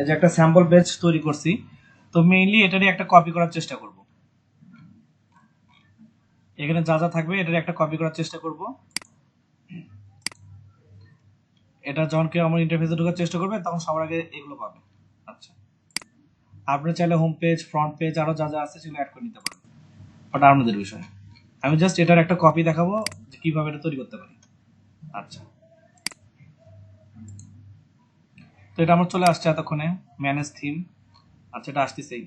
এই যে একটা স্যাম্পল পেজ তৈরি করছি, তো মেইনলি এটারই একটা কপি করার চেষ্টা করব। এখানে যা যা থাকবে এটারই একটা কপি করার চেষ্টা করব। এটা যখন কেউ আমার ইন্টারফেসে ঢোকার চেষ্টা করবে তখন সবার আগে এগুলো পাবে। আচ্ছা, আপনি চাইলে হোম পেজ, ফ্রন্ট পেজ, আরো যা যা আছে সেগুলো অ্যাড করে নিতে পারেন, ওটা আপনাদের বিষয়। আমি জাস্ট এটার একটা কপি দেখাবো যে কিভাবে এটা তৈরি করতে পারি। আচ্ছা, তো এটা আমার চলে আসছে এতক্ষণে ম্যানেজ থিম। আচ্ছা, এটা আসতেছেই।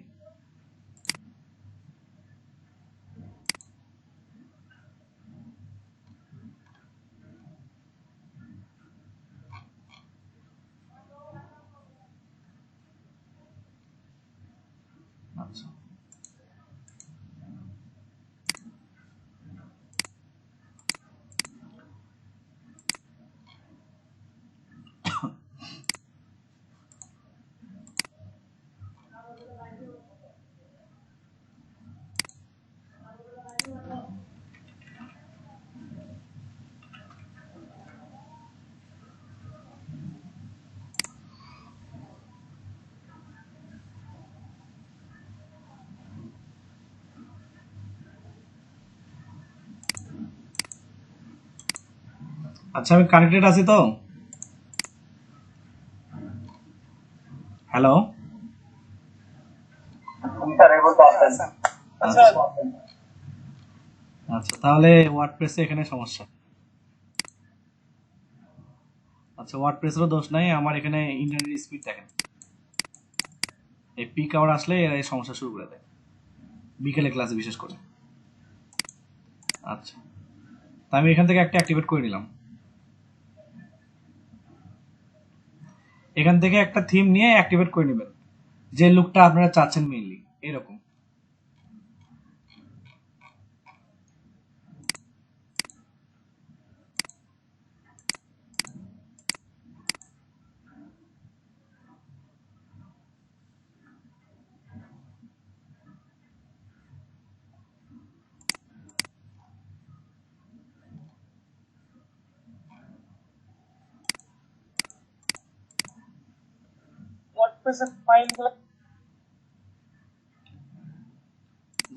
আচ্ছা, আচ্ছা, আমি কানেক্টেড আছি তো? হ্যালো, আচ্ছা, আচ্ছা, তাহলে ওয়ার্ডপ্রেসে এখানে সমস্যা। আচ্ছা, ওয়ার্ডপ্রেসেরও দোষ নাই, আমার এখানে ইন্টারনেট স্পিড দেখেন, এই পিক আওয়ার আসলে এরা এই সমস্যা শুরু করে দেয়, বিকেলে ক্লাসে বিশেষ করে। আচ্ছা, তা আমি এখান থেকে একটা অ্যাক্টিভেট করে নিলাম। এখান থেকে একটা থিম নিয়ে অ্যাক্টিভেট করে নেবেন, যে লুকটা আপনারা চাচ্ছেন মেইনলি এরকম।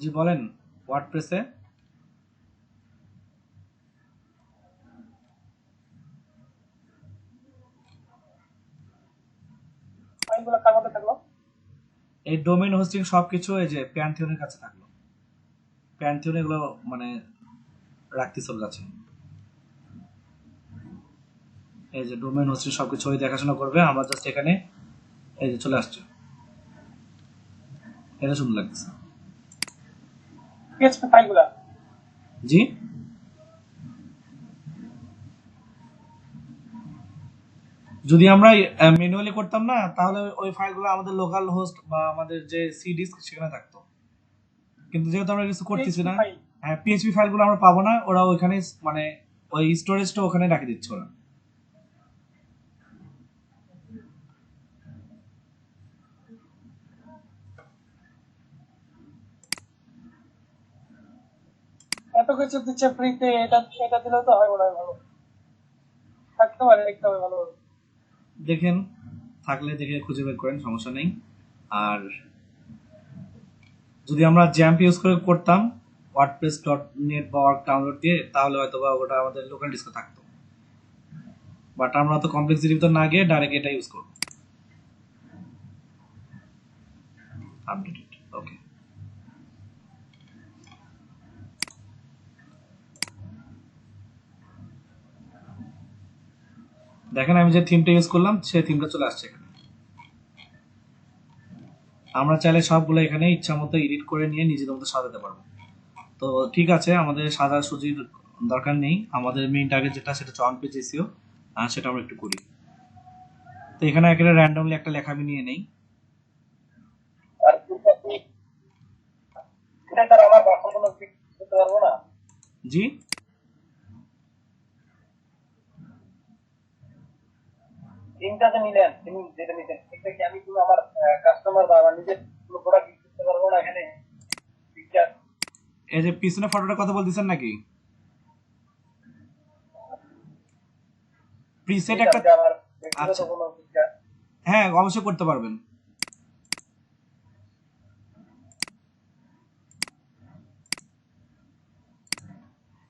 জি বলেন, ওয়ার্ডপ্রেসে এই ডোমেইন হোস্টিং সবকিছু এই যে প্যান্থিয়নের কাছে থাকলো, প্যান্থিয়ন এগুলো মানে রাখতেছে ওর কাছে। এই যে ডোমেইন হোস্টিং সবকিছু ওই দেখাশোনা করবে, আমরা জাস্ট এখানে এই যে চলে আসছে, এটা সুন্দর লাগতেছে। জি, যদি আমরা ম্যানুয়ালি করতাম না তাহলে ওই ফাইলগুলো আমাদের লোকাল হোস্ট বা আমাদের যে সি ডিস্ক সেখানে থাকতো, কিন্তু যেহেতু আমরা কিছু করতেছি না, হ্যাঁ, পিএইচপি ফাইলগুলো আমরা পাবো না, ওরা ওইখানে মানে ওই স্টোরেজটা ওখানে রাখে দিচ্ছে ওরা। এত কিছু দিচ্ছে ফ্রিতে, এটা এটা দিলেও তো হয়, মনে হয় ভালো থাকতে পারে, দেখতে হবে ভালো। দেখেন, থাকলে দেখে খুঁজে বের করেন, সমস্যা নেই। আর যদি আমরা জ্যাম্প ইউজ করে করতাম ওয়ার্ডপ্রেস ডট নেট বা ওয়ার্ক ডাউনলোড দিয়ে, তাহলে হয়তো বা ওটা আমাদের লোকাল ডিস্কে থাকতো, বাট আমরা তো কমপ্লেক্সিটির ভিতর না গিয়ে ডাইরেক্ট এটা ইউজ করবো। আপডেটেড, ওকে। দেখেন আমি যে থিমটা ইউজ করলাম সেই থিমটা চলে আসছে এখানে। আমরা চাইলে সবগুলো এখানে ইচ্ছা মতো এডিট করে নিয়ে নিজেদের মতো সাজাতে পারবো। তো ঠিক আছে, আমাদের সাদা সুজির দরকার নেই, আমাদের মেইন টার্গেট যেটা সেটা হচ্ছে অন পেজ এসইও, আর সেটা আমরা একটু করি। তো এখানে একেবারে র্যান্ডমলি একটা লেখা আমি নিয়ে নেই। তার আমার বাসা কোনো করতে পারবো না। জি থিমটা যে নিলেন, তিনি যেটা নিলেন, এটা কি আমি কোনো আমার কাস্টমার বা আমার নিজের কোনো প্রোডাক্ট ইউজ করতে পারবো না এখানে? পিকচার এই যে পিছনে ফটোটার কথা বলতেছেন নাকি? প্রিসেট একটা, যে আমার ব্যক্তিগত আচ্ছা কোনো পিকচার। হ্যাঁ অবশ্যই করতে পারবেন।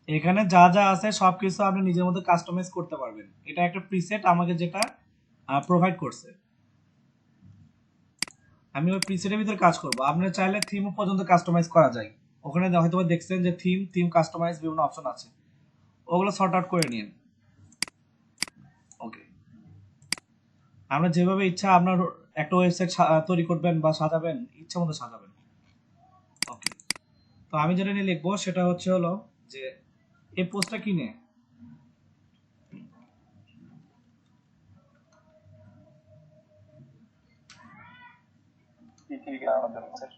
এখানে যা যা আছে সবকিছু আপনি নিজের মধ্যে কাস্টমাইজ করতে পারবেন। এটা একটা প্রিসেট আমাকে যেটা প্রোভাইড করছে, আমি ওই প্রিসেটের ভিতরে কাজ করব। আপনার চাইলে থিম পর্যন্ত কাস্টমাইজ করা যায়। ওখানে হয়তো দেখছেন যে থিম কাস্টমাইজ বিভিন্ন অপশন আছে, ওগুলো সর্ট আউট করে নিন। ওকে, আমরা যেভাবে ইচ্ছা আপনার একটা ওয়েবসাইট তৈরি করবেন বা সাজাবেন, ইচ্ছা মতো সাজাবেন। ওকে, তো আমি যেটা নিয়ে লিখবো সেটা হলো যে এই পোস্টটা কিনে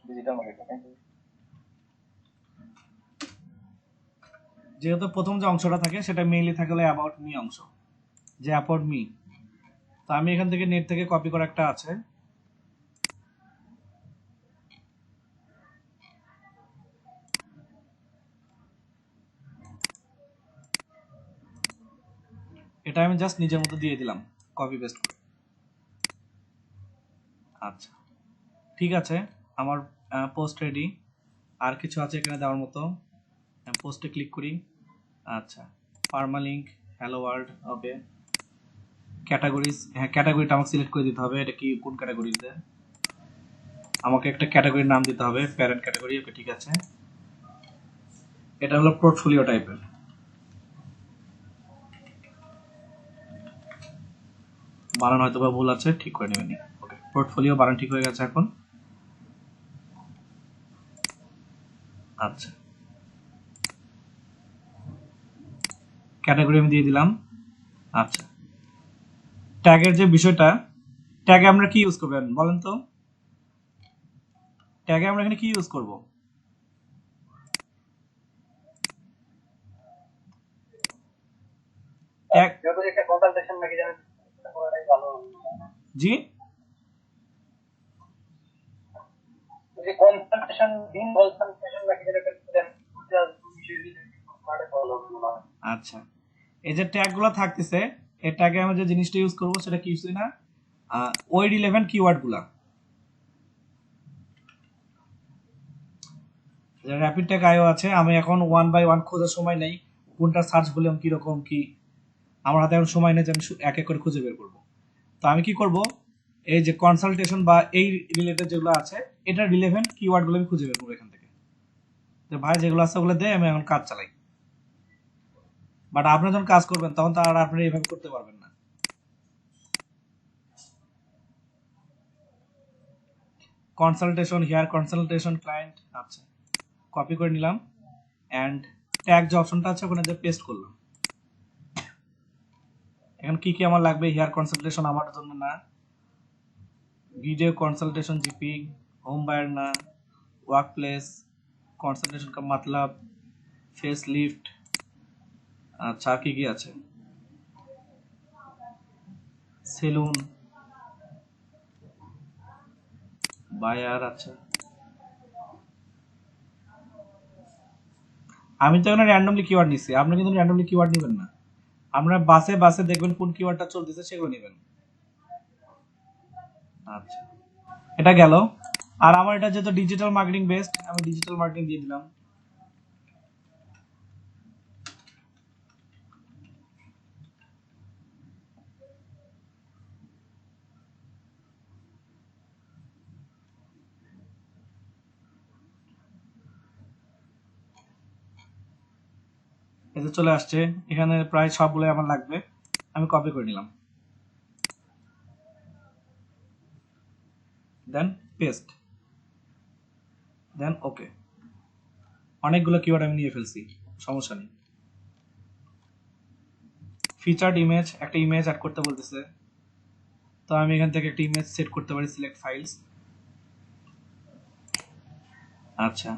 ডিজিটাল মার্কেটিং। যেহেতু প্রথম যে অংশটা থাকে সেটা মেইনলি থাকে হলো অ্যাবাউট মি অংশ, যে অ্যাবাউট মি। তো আমি এখান থেকে নেট থেকে কপি করা একটা আছে, এটা আমি জাস্ট নিজের মতো দিয়ে দিলাম কপি পেস্ট করে। আচ্ছা ঠিক আছে, আমার পোস্ট রেডি। আর কিছু আছে এখানে দেওয়ার মতো, পোস্টে ক্লিক করি। আচ্ছা, পারমালিঙ্ক, হ্যালো ওয়ার্ল্ড, ওকে। ক্যাটাগরিজ, হ্যাঁ ক্যাটাগরিটা আমাকে সিলেক্ট করে দিতে হবে, এটা কি কোন ক্যাটাগরিতে। আমাকে একটা ক্যাটাগরির নাম দিতে হবে, প্যারেন্ট ক্যাটাগরি, ওকে ঠিক আছে। এটা হলো পোর্টফোলিও টাইপের। বানান হয়তো বা ভুল আছে, ঠিক করে নেবেন। ওকে, পোর্টফোলিও বানান ঠিক হয়ে গেছে এখন। আচ্ছা, ক্যাটাগরি আমি দিয়ে দিলাম। আচ্ছা, ট্যাগের যে বিষয়টা, ট্যাগে আমরা কি ইউজ করবেন বলেন তো? ট্যাগে আমরা এখানে কি ইউজ করব? ট্যাগ, যেহেতু একটা কনসালটেশন নাকি জানেন, এটা করাটাই ভালো। জি যে কনসালটেশন দিন কনসালটেশন নাকি যেটা দেন, ওটা বিষয় দিয়ে করাটাই ভালো মনে হয়। আচ্ছা, এই যে ট্যাগগুলো থাকতেছে, এই ট্যাগে আমরা যে জিনিসটা ইউজ করব সেটা কিছুই না, ওই রিলেভেন্ট কিওয়ার্ডগুলা। র্যাপিড ট্যাগ আইও আছে, আমি এখন ওয়ান বাই ওয়ান খোঁজার সময় নেই, কোনটা সার্চ ভলিউম কিরকম কি, আমার হাতে এখন সময় নেই যে আমি এক এক করে খুঁজে বের করব। তো আমি কি করব, এই যে কনসালটেশন বা এই রিলেটেড যেগুলো আছে, এটা রিলেভেন্ট কিওয়ার্ডগুলো আমি খুঁজে বের করবো এখান থেকে। যে ভাই যেগুলো আছে ওগুলো দিয়ে আমি এখন কাজ চালাই। বাট আপনি যখন কাজ করবেন তখন তো আর আপনি এইভাবে করতে পারবেন না। কনসালটেশন, হিয়ার কনসালটেশন ক্লায়েন্ট, আচ্ছা কপি করে নিলাম, অ্যান্ড ট্যাগ যে অপশনটা আছে ওখানে যে পেস্ট করলাম। এখন কি কি আমার লাগবে, হেয়ার কনসালটেশন আমার জন্য না, video consultation GP, home buyer ना, वर्क प्लेस কনসালটেশন का मतलब, फेस लिफ्ट, আচ্ছা কি কি আছে, সেলুন, বায়ার, আচ্ছা আমি তো এখানে র্যান্ডমলি কিওয়ার্ড নিছি, আপনি কিন্তু র্যান্ডমলি কিওয়ার্ড নেবেন না। আমরা বাসে বাসে দেখবেন কোন কিওয়ার্ডটা চলতেছে সেগুলো নেবেন। আচ্ছা, এটা গেল। আর আমার এটা যেহেতু ডিজিটাল মার্কেটিং বেসড, আমি ডিজিটাল মার্কেটিং দিয়ে দিলাম। এতে চলে আসছে, এখানে প্রায় সবগুলো আমার লাগবে, আমি কপি করে নিলাম, দেন পেস্ট, দেন ওকে। অনেকগুলো কিওয়ার্ড আমি নিয়ে ফেলছি, সমস্যা নেই। ফিচার্ড ইমেজ, একটা ইমেজ অ্যাড করতে বলতেছে, তো আমি এখান থেকে একটা ইমেজ সেট করতে পারি, সিলেক্ট ফাইলস। আচ্ছা,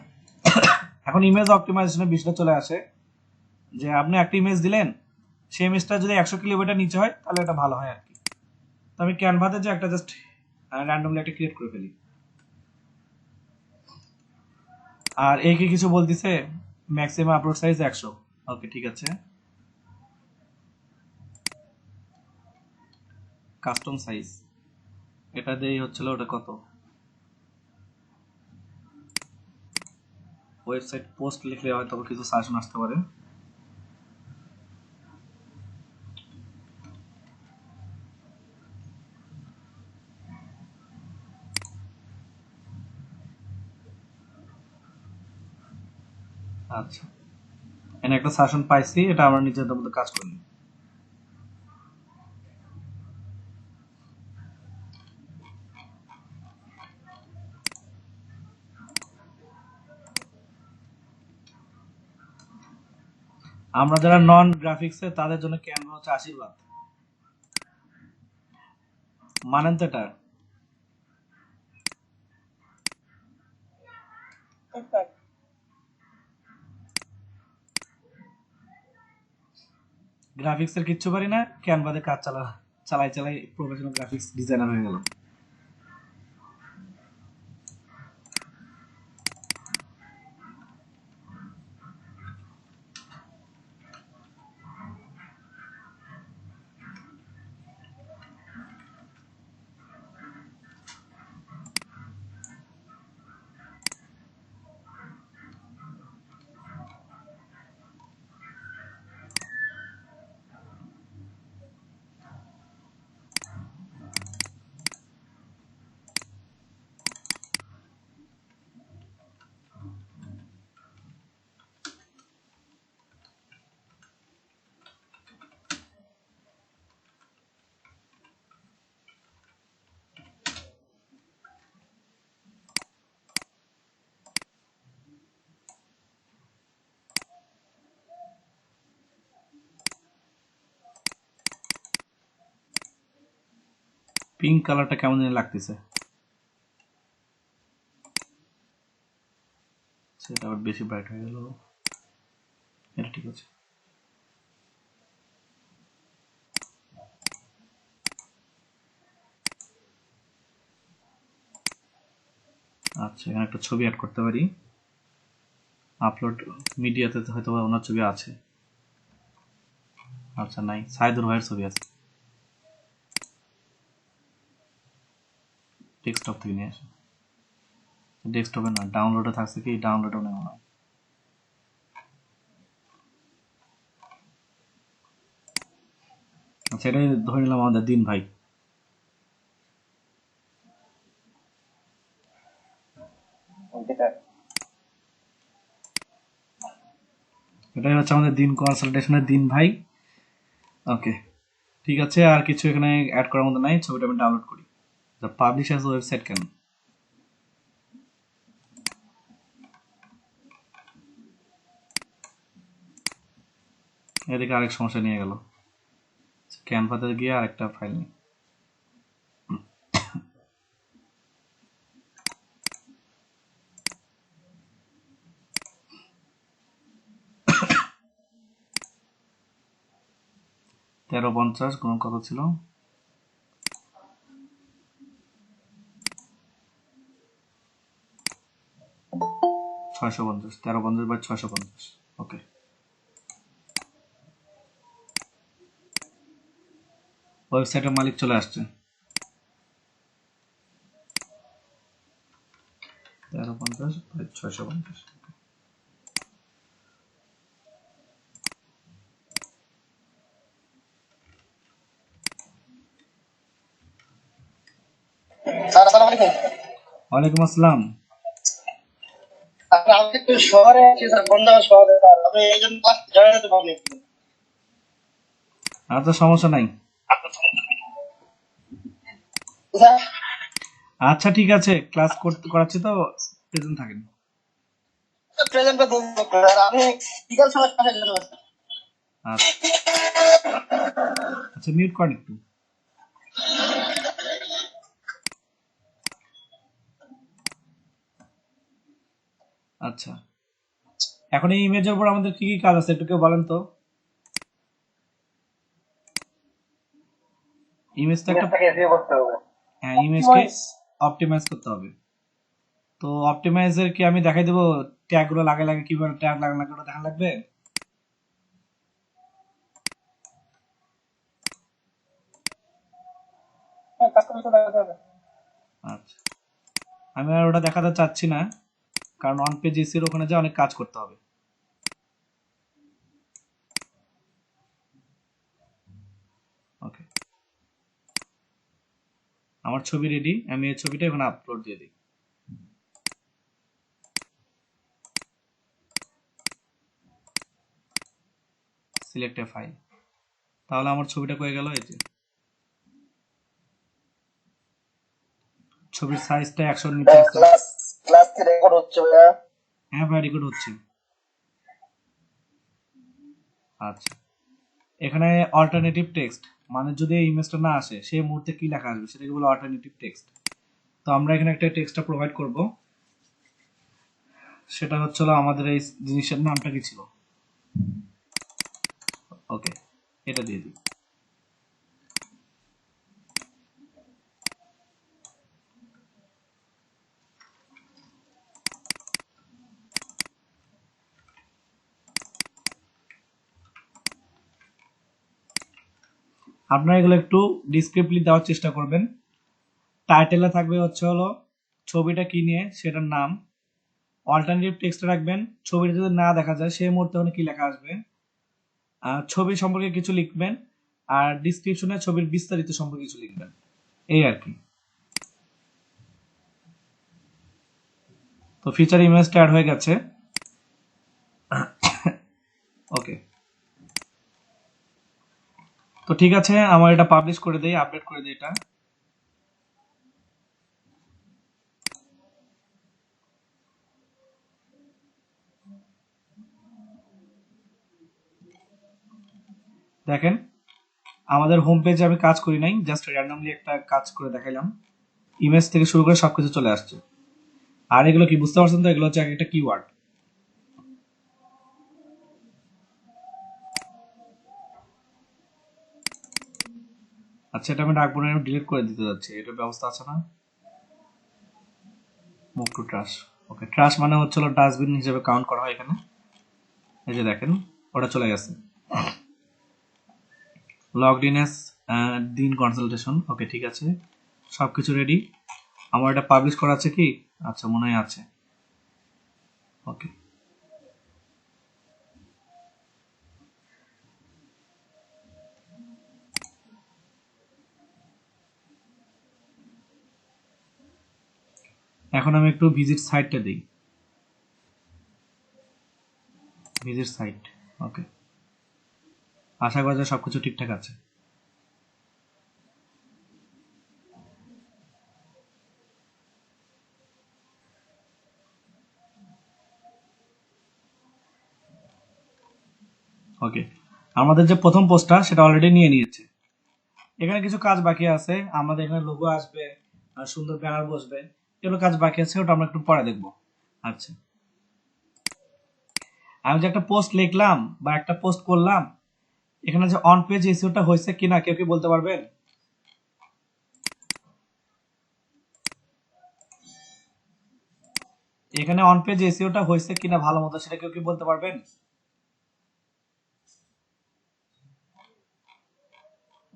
এখন ইমেজ অপটিমাইজেশনের বিষয়টা চলে আসে যে আপনি একটা ইমেজ দিলেন, সেই ইমেজটা যদি 100 কিলোমিটার নিচে হয় তাহলে এটা ভালো হয় আর কি। তো আমি ক্যানভাতে যে একটা জাস্ট র্যান্ডমলি একটা ক্রিয়েট করে ফেলি। আর এই কি কিছু বলতিছে, ম্যাক্সিমাম আপলোড সাইজ 100। ওকে ঠিক আছে, কাস্টম সাইজ এটা দেই হচ্ছিল, ওটা কত, ওয়েবসাইট পোস্ট লিখলে হয়তো কিছু সাজেশন আসতে পারে। আচ্ছা, এখানে একটা সাজেশন পাইছি, এটা আমরা নিজেদের মধ্যে কাজ করি। আমরা যারা নন গ্রাফিক্সে তাদের জন্য ক্যানভা হচ্ছে আশীর্বাদ, মানেন তো এটা? গ্রাফিক্সের কিচ্ছু পারি না, ক্যানভাতে কাজ চালাই চালাই প্রফেশনাল গ্রাফিক্স ডিজাইনার হয়ে গেলাম। পিঙ্ক কালারটা কেমন জানি লাগতেছে, সেটা আবার বেশি ব্রাইট হয়ে গেল। এটা ঠিক আছে। আচ্ছা, এখানে একটা ছবি অ্যাড করতে পারি। আপলোড মিডিয়াতে হয়তো ওনার ছবি আছে। আচ্ছা নাই, সাইদুর ভাইয়ের ছবি আছে। ডেস্কটপ থেকে নিয়ে আসে, ডেস্কটপে না, ডাউনলোডে থাকছে কি, ডাউনলোডও নেওয়া হয়। আচ্ছা, এটাই ধরে নিলাম আমাদের দিন ভাই। এটাই হচ্ছে আমাদের দিন কনসালটেশনের দিন ভাই। ওকে ঠিক আছে, আর কিছু এখানে অ্যাড করার মতো নাই, ছবিটা আমি ডাউনলোড করি। দ্য পাবলিশার্স ওয়েবসাইট কেন, এদিকে আরেক সমস্যা নিয়ে গেল, ক্যানভাতে গিয়ে আরেকটা ফাইল নিই। তেরো 50 গুণ কত ছিল, 650, 1350 বাই 650। ওকে, ওয়েবসাইটের মালিক চলে আসছে। 1350 বাই 650। স্যার আসসালামু আলাইকুম। ওয়ালাইকুম আসসালাম। আমি একটু শহরে আছি স্যার, বন্ধুরা শহরে স্যার, আমি এই জন্য জয়েন হতে পারিনি। আচ্ছা সমস্যা নাই। স্যার আচ্ছা ঠিক আছে, ক্লাস করাচ্ছি তো, প্রেজেন্ট থাকেন। প্রেজেন্টটা দিন স্যার, আমি বিকাল সময় পাশে চলে আসছি। আচ্ছা আচ্ছা, মিউট করেন একটু। আচ্ছা, এখন এই ইমেজের উপর আমাদের কি কি কাজ আছে একটু কেউ বলেন তো। ইমেজটা একটা, ইমেজটাকে এসিও করতে হবে। হ্যাঁ ইমেজকে অপটিমাইজ করতে হবে। তো অপটিমাইজের কি আমি দেখাই দেবো ট্যাগ গুলো লাগে লাগে কিভাবে ট্যাগ লাগানো লাগে ওটা দেখা লাগবে। হ্যাঁ, কাস্টমাইজ তো দেখাতে হবে। আচ্ছা, আমি আর ওটা দেখাতে চাচ্ছি না, কারণ অন পেজ এসির ওখানে যে অনেক কাজ করতে হবে। ওকে, আমার ছবি রেডি, আমি এই ছবিটা এখন আপলোড দিয়ে দিই। সিলেক্ট এ ফাইল, তাহলে আমার ছবিটা কয়ে গেল। এই যে ছবির সাইজটা 100 নিচে আছে। ক্লাস ক্লাস কি রেকর্ড হচ্ছে ভাইয়া? হ্যাঁ ভাই, রেকর্ড হচ্ছে। আচ্ছা, এখানে অল্টারনেটিভ টেক্সট, মানে যদি এই ইমেজটা না আসে সেই মুহূর্তে কি লেখা আসবে সেটাকে বলে অল্টারনেটিভ টেক্সট। তো আমরা এখানে একটা টেক্সটটা প্রোভাইড করব, সেটা হচ্ছে আমাদের এই জিনিসের নামটা কি ছিল। ওকে, এটা দিয়ে দিই। আপনারা এগুলো একটু ডিসক্রিপ্টলি দেওয়ার চেষ্টা করবেন। টাইটেলে থাকবে হচ্ছে ছবিটা কি নিয়ে সেটার নাম। অল্টারনেটিভ টেক্সট রাখবেন, ছবিটা যদি না দেখা যায় সেই মুহূর্তে ওখানে কি লেখা আসবে। ছবি সম্পর্কে কিছু লিখবেন, আর ডিসক্রিপশনে ছবির বিস্তারিত সম্পর্কে কিছু লিখবেন, এই আর কি। তো ফিচার ইমেজটা অ্যাড হয়ে গেছে। ওকে, তো ঠিক আছে, আমার এটা পাবলিশ করে দেই, আপডেট করে দেই এটা। দেখেন, আমাদের হোম পেজে আমি কাজ করি নাই, জাস্ট র্যান্ডমলি একটা কাজ করে দেখাইলাম। ইমেজ থেকে শুরু করে সবকিছু চলে আসছে। আর এগুলো কি বুঝতে পারছেন তো, এগুলো হচ্ছে একটা কিওয়ার্ড। আচ্ছা, এটা আমি রাখবো না, আমি ডিলিট করে দিতে যাচ্ছি, এটার ব্যবস্থা আছে না। Move to trash. Okay, trash মানে হচ্ছে ডাস্টবিন হিসেবে কাউন্ট করা হয় এখানে। এই যে দেখেন, ওটা চলে গেছে। লগড ইন এস দিন কনসালটেশন। ওকে, ঠিক আছে, সবকিছু রেডি। আমার এটা পাবলিশ করা আছে কি? আচ্ছা, মনে হয় আছে। ওকে, এখন আমি একটু ভিজিট সাইটটা দিই। Visit site. ওকে, আশা করা যায় সবকিছু ঠিকঠাক আছে। ওকে, আমাদের যে প্রথম পোস্টটা সেটা অলরেডি নিয়ে নিয়েছে। এখানে কিছু কাজ বাকি আছে, আমাদের এখানে লোগো আসবে আর সুন্দর ব্যানার বসবে, এগুলো কাজ বাকি আছে, ওটা আমরা একটু পরে দেখবো। আচ্ছা, আমি যে একটা পোস্ট লিখলাম বা একটা পোস্ট করলাম, এখানে যে অন পেজ এসইওটা হয়েছে কিনা কেউ কি বলতে পারবেন? এখানে অন পেজ এসইওটা হয়েছে কিনা ভালো মতো সেটা কেউ কি বলতে পারবেন?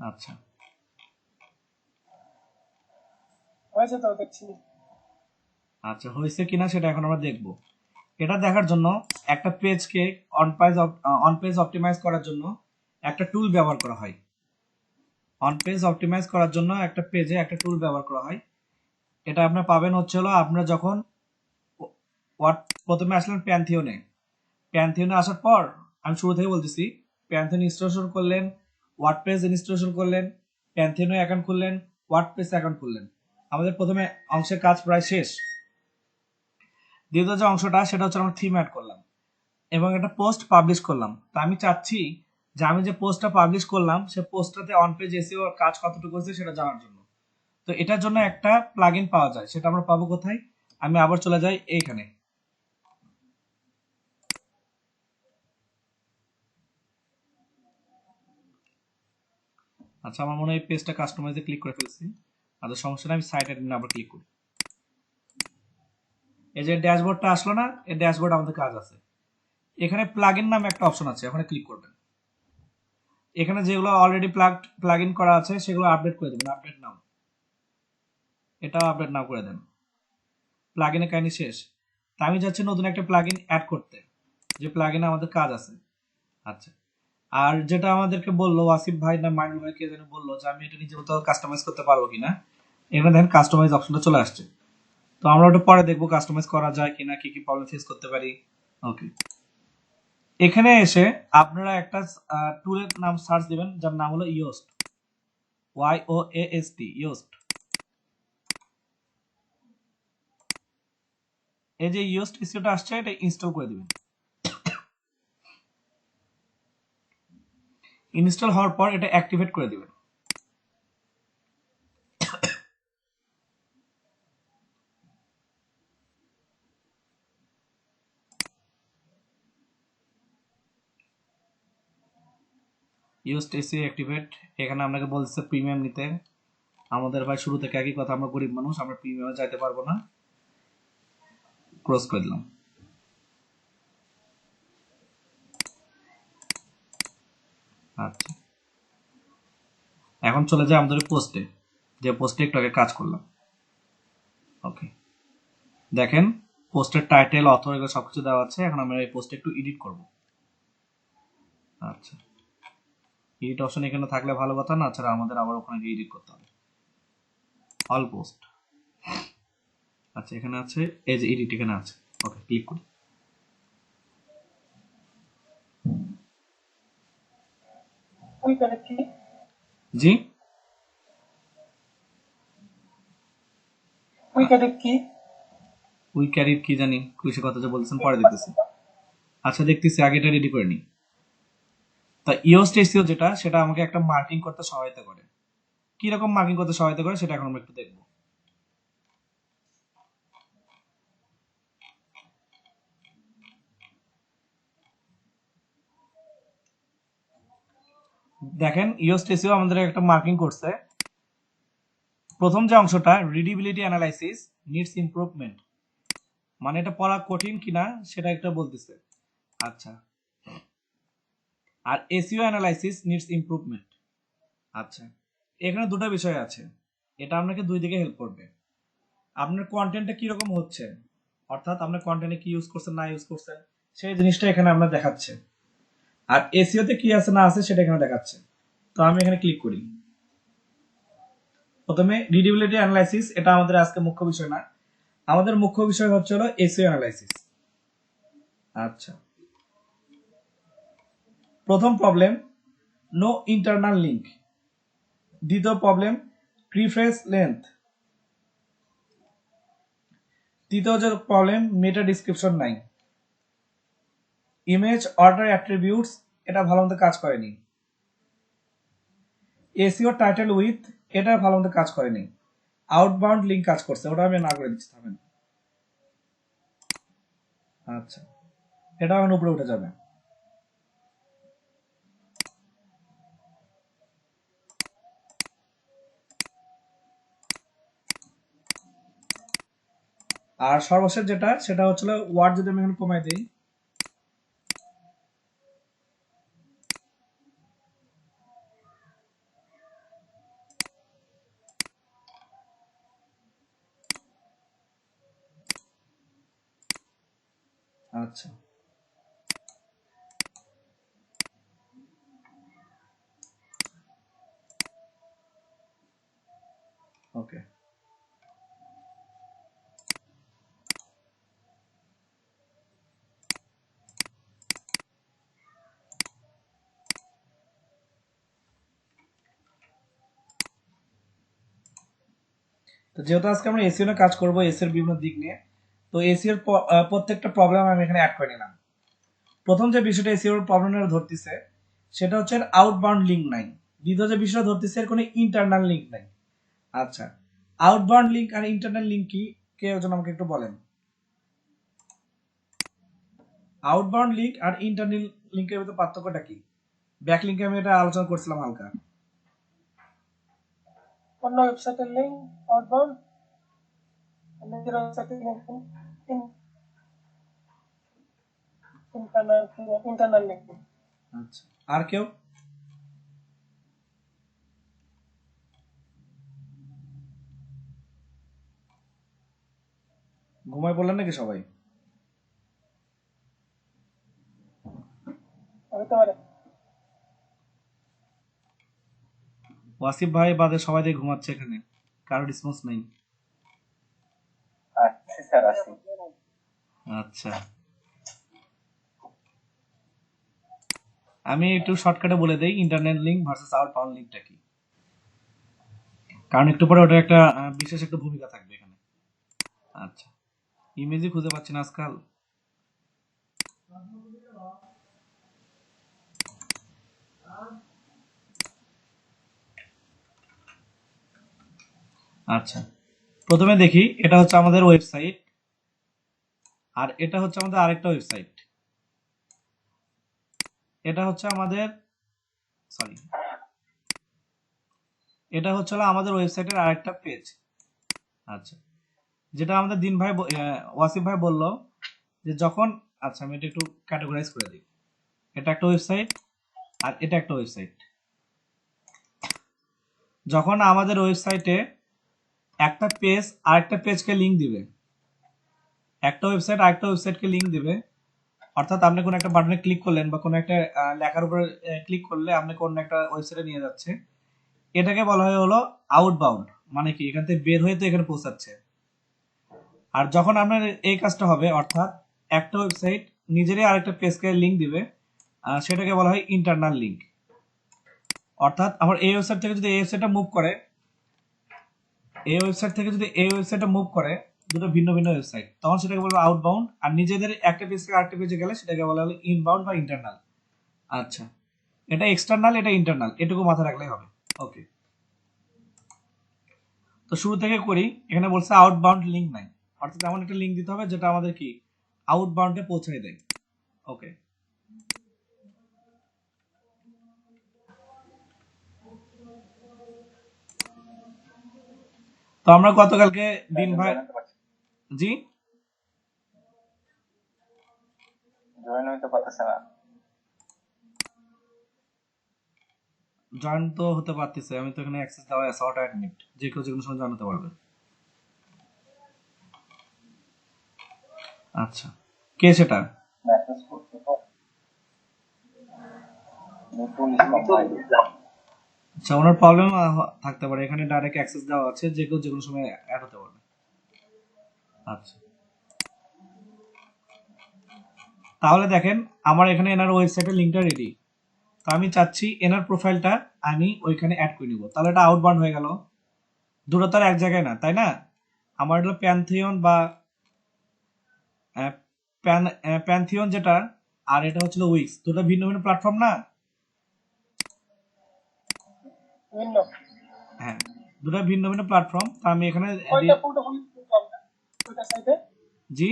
আচ্ছা, হয়েছে তো, দেখছি। আচ্ছা হয়েছে কিনা সেটা এখন আমরা দেখব। এটা দেখার জন্য একটা পেজকে অন পেজ অপটিমাইজ করার জন্য একটা টুল ব্যবহার করা হয়। অন পেজ অপটিমাইজ করার জন্য একটা পেজে একটা টুল ব্যবহার করা হয়। এটা আপনার পাবেন হচ্ছে আপনারা যখন ওয়ার্ড প্রথমে আসলেন প্যান্থিয়নে। প্যান্থিয়নে আসার পর আমি শুরু থেকে বলতেছি, প্যান্থিয়ন ইনস্টলেশন করলেন, ওয়ার্ডপ্রেস ইনস্টলেশন করলেন, প্যান্থিয়নে অ্যাকাউন্ট খুললেন, ওয়ার্ডপ্রেস অ্যাকাউন্ট খুললেন। আমাদের প্রথমে অংশের কাজ প্রায় শেষ। দ্বিতীয় যে অংশটা সেটা হচ্ছে আমরা থিম অ্যাড করলাম এবং একটা পোস্ট পাবলিশ করলাম। তো আমি চাচ্ছি যে আমি যে পোস্টটা পাবলিশ করলাম সে পোস্টটাতে অন পেজ এসিও কাজ কতটুকু হয়েছে সেটা জানার জন্য। তো এটার জন্য একটা প্লাগইন পাওয়া যায়, সেটা আমরা পাবো কোথায়? আমি আবার চলে যাই এইখানে। আচ্ছা, আমার মনে হয় এই পেজটা কাস্টমাইজে ক্লিক করে ফেলছি। আচ্ছা, সমস্যা নেই, আমি সাইট অ্যাডমিন আবার ক্লিক করি। এই যে ড্যাশবোর্ডটা আসলো না, এই ড্যাশবোর্ড আমাদের কাজ আছে। এখানে প্লাগইন নামে একটা অপশন আছে, ওখানে ক্লিক করবেন। এখানে যেগুলো অলরেডি প্লাগইন করা আছে সেগুলো আপডেট করে দেবেন। আপডেট নাও, এটাও আপডেট নাও করে দেন। প্লাগইনের কাহিনী শেষ। তা আমি যাচ্ছি নতুন একটা প্লাগইন অ্যাড করতে, যে প্লাগইনে আমাদের কাজ আছে। আচ্ছা, আর যেটা আমাদেরকে বললো ওয়াসিফ ভাই না মাইনুল ভাই কে যেন বললো যে আমি এটা নিজে মতো কাস্টমাইজ করতে পারবো কিনা, এখানে দেখেন কাস্টমাইজ অপশনটা চলে আসছে। তো আমরা ওটা পরে দেখবো কাস্টমাইজ করা যায় কিনা, কি কি প্রবলেম ফেস করতে পারি। ওকে, এখানে এসে আপনারা একটা টুলের নাম সার্চ দিবেন, যার নাম হলো ইয়োস্ট, YOAST, ইয়োস্ট। এই যে ইয়োস্ট ইস্যুটা আসছে, এটা ইনস্টল করে দিবেন। ইনস্টল হওয়ার পর এটা অ্যাক্টিভেট করে দিবেন। Yoast AC activate. এখানে আপনাকে বলছে প্রিমিয়াম নিতে। আমাদের ভাই শুরু থেকে একই কথা, আমরা গরিব মানুষ, আমরা প্রিমিয়ামে যাইতে পারবো না। ক্রস করে দিলাম। আচ্ছা, এখন চলে যায় আমাদের পোস্টে, যে পোস্টে একটু আগে কাজ করলাম। ওকে, দেখেন পোস্টের টাইটেল, অথর, এগুলো সবকিছু দেওয়া আছে। এখন আমরা এই পোস্টে একটু এডিট করব। আচ্ছা, এডিট অপশন এখানে থাকলে ভালো কথা, না ছাড়া আমাদের আবার ওখানে গিয়ে এডিট করতে হবে। অল পোস্ট, আচ্ছা এখানে আছে, এই যে এডিট এখানে আছে। ওকে, ক্লিক করি। উইকেটে কি জি, উইকেটে কি উই ক্যারির কি জানি কৃষি কথা যে বলতেছেন, পরে দেখতেছি। আচ্ছা, দেখতেছি, আগে এটা রেডি করে নিই। তা ইওস্ট এসিও যেটা, সেটা আমাকে একটা মার্কিং করতে সহায়তা করে। কি রকম মার্কিং করতে সহায়তা করে সেটা এখন আমরা একটু দেখবো। দেখেন ইওস্ট এসিও আমাদের একটা মার্কিং করছে। প্রথম যে অংশটা, রিডিবিলিটি অ্যানালাইসিস নিডস ইমপ্রুভমেন্ট, মানে এটা পড়া কঠিন কিনা সেটা একটা বলতেছে। আচ্ছা, আর এসইও অ্যানালাইসিস নিডস ইমপ্রুভমেন্ট। আচ্ছা, এখানে দুটো বিষয় আছে, এটা আপনাকে দুই দিকে হেল্প করবে। আপনার কন্টেন্টটা কিরকম হচ্ছে, অর্থাৎ আপনার কন্টেন্টে কি ইউজ করছেন না ইউজ করছেন, সেই জিনিসটা এখানে আমরা দেখাচ্ছে। আর এসইও তে কি আছে না আছে সেটা এখানে দেখাচ্ছে। তো আমি এখানে ক্লিক করি। প্রথমে রিডিবিলিটি অ্যানালাইসিস, এটা আমাদের আজকে মুখ্য বিষয় না। আমাদের মুখ্য বিষয় হচ্ছে হলো এসইও অ্যানালাইসিস। আচ্ছা, প্রথম প্রবলেম, নো ইন্টারনাল লিঙ্ক। দ্বিতীয় প্রবলেম, প্রিফ্রেস লেন্থ। তৃতীয় যে প্রবলেম, মেটা ডিসক্রিপশন নাই। ইমেজ অর্ডার অ্যাট্রিবিউটস, এটা ভালো মতো কাজ করেনি। এসইও টাইটেল উইথ, এটা ভালো মতো কাজ করেনি। আউটবাউন্ড লিঙ্ক কাজ করছে, ওটা আমি না করে দিচ্ছি, থামেন। আচ্ছা, এটা এখন উপরে উঠে যাবে। আর সর্বশেষ যেটা, সেটা হচ্ছিল ওয়ার্ড, যদি আমি এখন কমাই দিই। আচ্ছা, ওকে, তো যেহেতু আজকে আমরা এসইও নিয়ে কাজ করবো, এসির বিভিন্ন দিক নিয়ে, তো এসিওর প্রত্যেকটা প্রবলেম আমি এখানে অ্যাড করে নিলাম। প্রথম যে বিষয়টা এসিওর প্রবলেম ধরতেছে, সেটা হচ্ছে আউটবাউন্ড লিঙ্ক নাই। দ্বিতীয় যে বিষয়টা ধরতেছে, এর কোনো ইন্টারনাল লিঙ্ক নাই। আচ্ছা, আউটবাউন্ড লিঙ্ক আর ইন্টারনাল লিঙ্ক কি, কে একজন আমাকে একটু বলেন। আউটবাউন্ড লিঙ্ক আর ইন্টারনাল লিঙ্কের ভিতরে পার্থক্যটা কি? ব্যাক লিঙ্কে আমি এটা আলোচনা করছিলাম হালকা। অন্য ওয়েবসাইটের লিঙ্ক আউটবাউন্ড, নিজের ওয়েবসাইটের লিঙ্ক ইন্টারনাল লিঙ্ক। আচ্ছা, আর কেউ? ঘুমায় পড়লেন নাকি সবাই? হতে পারে। ওয়াসিফ ভাই বাদে সবাই দিয়ে ঘুমাচ্ছে এখানে, কারো রেসপন্স নাই। আচ্ছা স্যার আছি। আচ্ছা, আমি একটু শর্টকাটে বলে দেই ইন্টারনেট লিঙ্ক ভার্সেস আউটবাউন্ড লিঙ্কটা কি, কারণ একটু পরে ওটা একটা বিশেষ একটা ভূমিকা থাকবে এখানে। আচ্ছা, ইমেজই খুঁজে পাচ্ছি না আজকাল। আচ্ছা, প্রথমে দেখি এটা হচ্ছে আমাদের ওয়েবসাইট, আর এটা হচ্ছে আমাদের আরেকটা ওয়েবসাইট। এটা হচ্ছে আমাদের সরি এটা হচ্ছে হলো আমাদের ওয়েবসাইটের আরেকটা পেজ। আচ্ছা, যেটা আমাদের দিন ভাই ওয়াসিফ ভাই বললো যে যখন, আচ্ছা আমি এটা একটু ক্যাটাগরাইজ করে দিই, এটা একটা ওয়েবসাইট আর এটা একটা ওয়েবসাইট। যখন আমাদের ওয়েবসাইটে একটা পেজ আরেকটা পেজকে লিংক দিবে, একটা ওয়েবসাইট আরেকটা ওয়েবসাইটকে লিংক দিবে, অর্থাৎ আপনি কোনো একটা বাটনে ক্লিক করলেন বা কোনো একটা লেখার উপরে ক্লিক করলে আপনি কোনো একটা ওয়েবসাইটে নিয়ে যাচ্ছে, এটাকে বলা হয় হলো আউটবাউন্ড, মানে কি এখান থেকে বের হয়ে তো এখানে পৌঁছাচ্ছে। আর যখন আপনার এই কাজটা হবে, অর্থাৎ একটা ওয়েবসাইট নিজেরই আরেকটা পেজকে লিংক দিবে, সেটাকে বলা হয় ইন্টারনাল লিংক। অর্থাৎ আমার এই ওয়েবসাইট থেকে যদি এই ওয়েবসাইটটা মুভ করে, এই ওয়েবসাইট থেকে যদি এই ওয়েবসাইটটা মুভ করে দুটো ভিন্ন ভিন্ন ওয়েবসাইট, তখন সেটাকে বলবো আউটবাউন্ড। আর নিজেদের একটা পেজ থেকে আরেকটা পেজে গেলে সেটাকে বলা হলো ইনবাউন্ড বা ইন্টারনাল। আচ্ছা, এটা এক্সটার্নাল, এটা ইন্টারনাল, এটুকু মাথায় রাখলেই হবে। ওকে, তো শুরু থেকে করি। এখানে বলছে আউটবাউন্ড লিংক নাই, অর্থাৎ এমন একটা লিংক দিতে হবে যেটা আমাদের কি আউটবাউন্ডে পৌঁছায় দেয়। ওকে, তো আমরা গতকালকে দিন ভাই, জি জয়েন হইতে পারতেছে না। জয়েন তো হতে পারতেছে, আমি তো এখানে অ্যাক্সেস দেওয়া আছে অটো অ্যাডমিট, যে কেউ যে কোনো সময় জানাতে পারবে। আচ্ছা, কে সেটা? মেসেজ করতে তো নতুন ইসলাম ভাই। আচ্ছা, ওনার প্রবলেম থাকতে পারে, এখানে ডাইরেক্ট অ্যাক্সেস দেওয়া আছে, যে কেউ যে কোনো সময় অ্যাড হতে পারবে। আচ্ছা, তাহলে দেখেন আমার এখানে এনার ওয়েবসাইটের লিঙ্কটা রেডি, তো আমি চাচ্ছি এনার প্রোফাইলটা আমি ওইখানে অ্যাড করে নিব। তাহলে এটা আউটবাউন্ড হয়ে গেল, দুটো তো আর এক জায়গায় না, তাই না? আমার হলো প্যানথিয়ন বা প্যানথিয়ন যেটা, আর এটা হচ্ছিল উইক্স, দুটো ভিন্ন ভিন্ন প্ল্যাটফর্ম না? ভিন্ন। হ্যাঁ, দুটো ভিন্ন ভিন্ন প্ল্যাটফর্ম। তো আমি এখানে কয়টা পোর্টফোলিও করব আমরা কয়টা সাইটে? জি,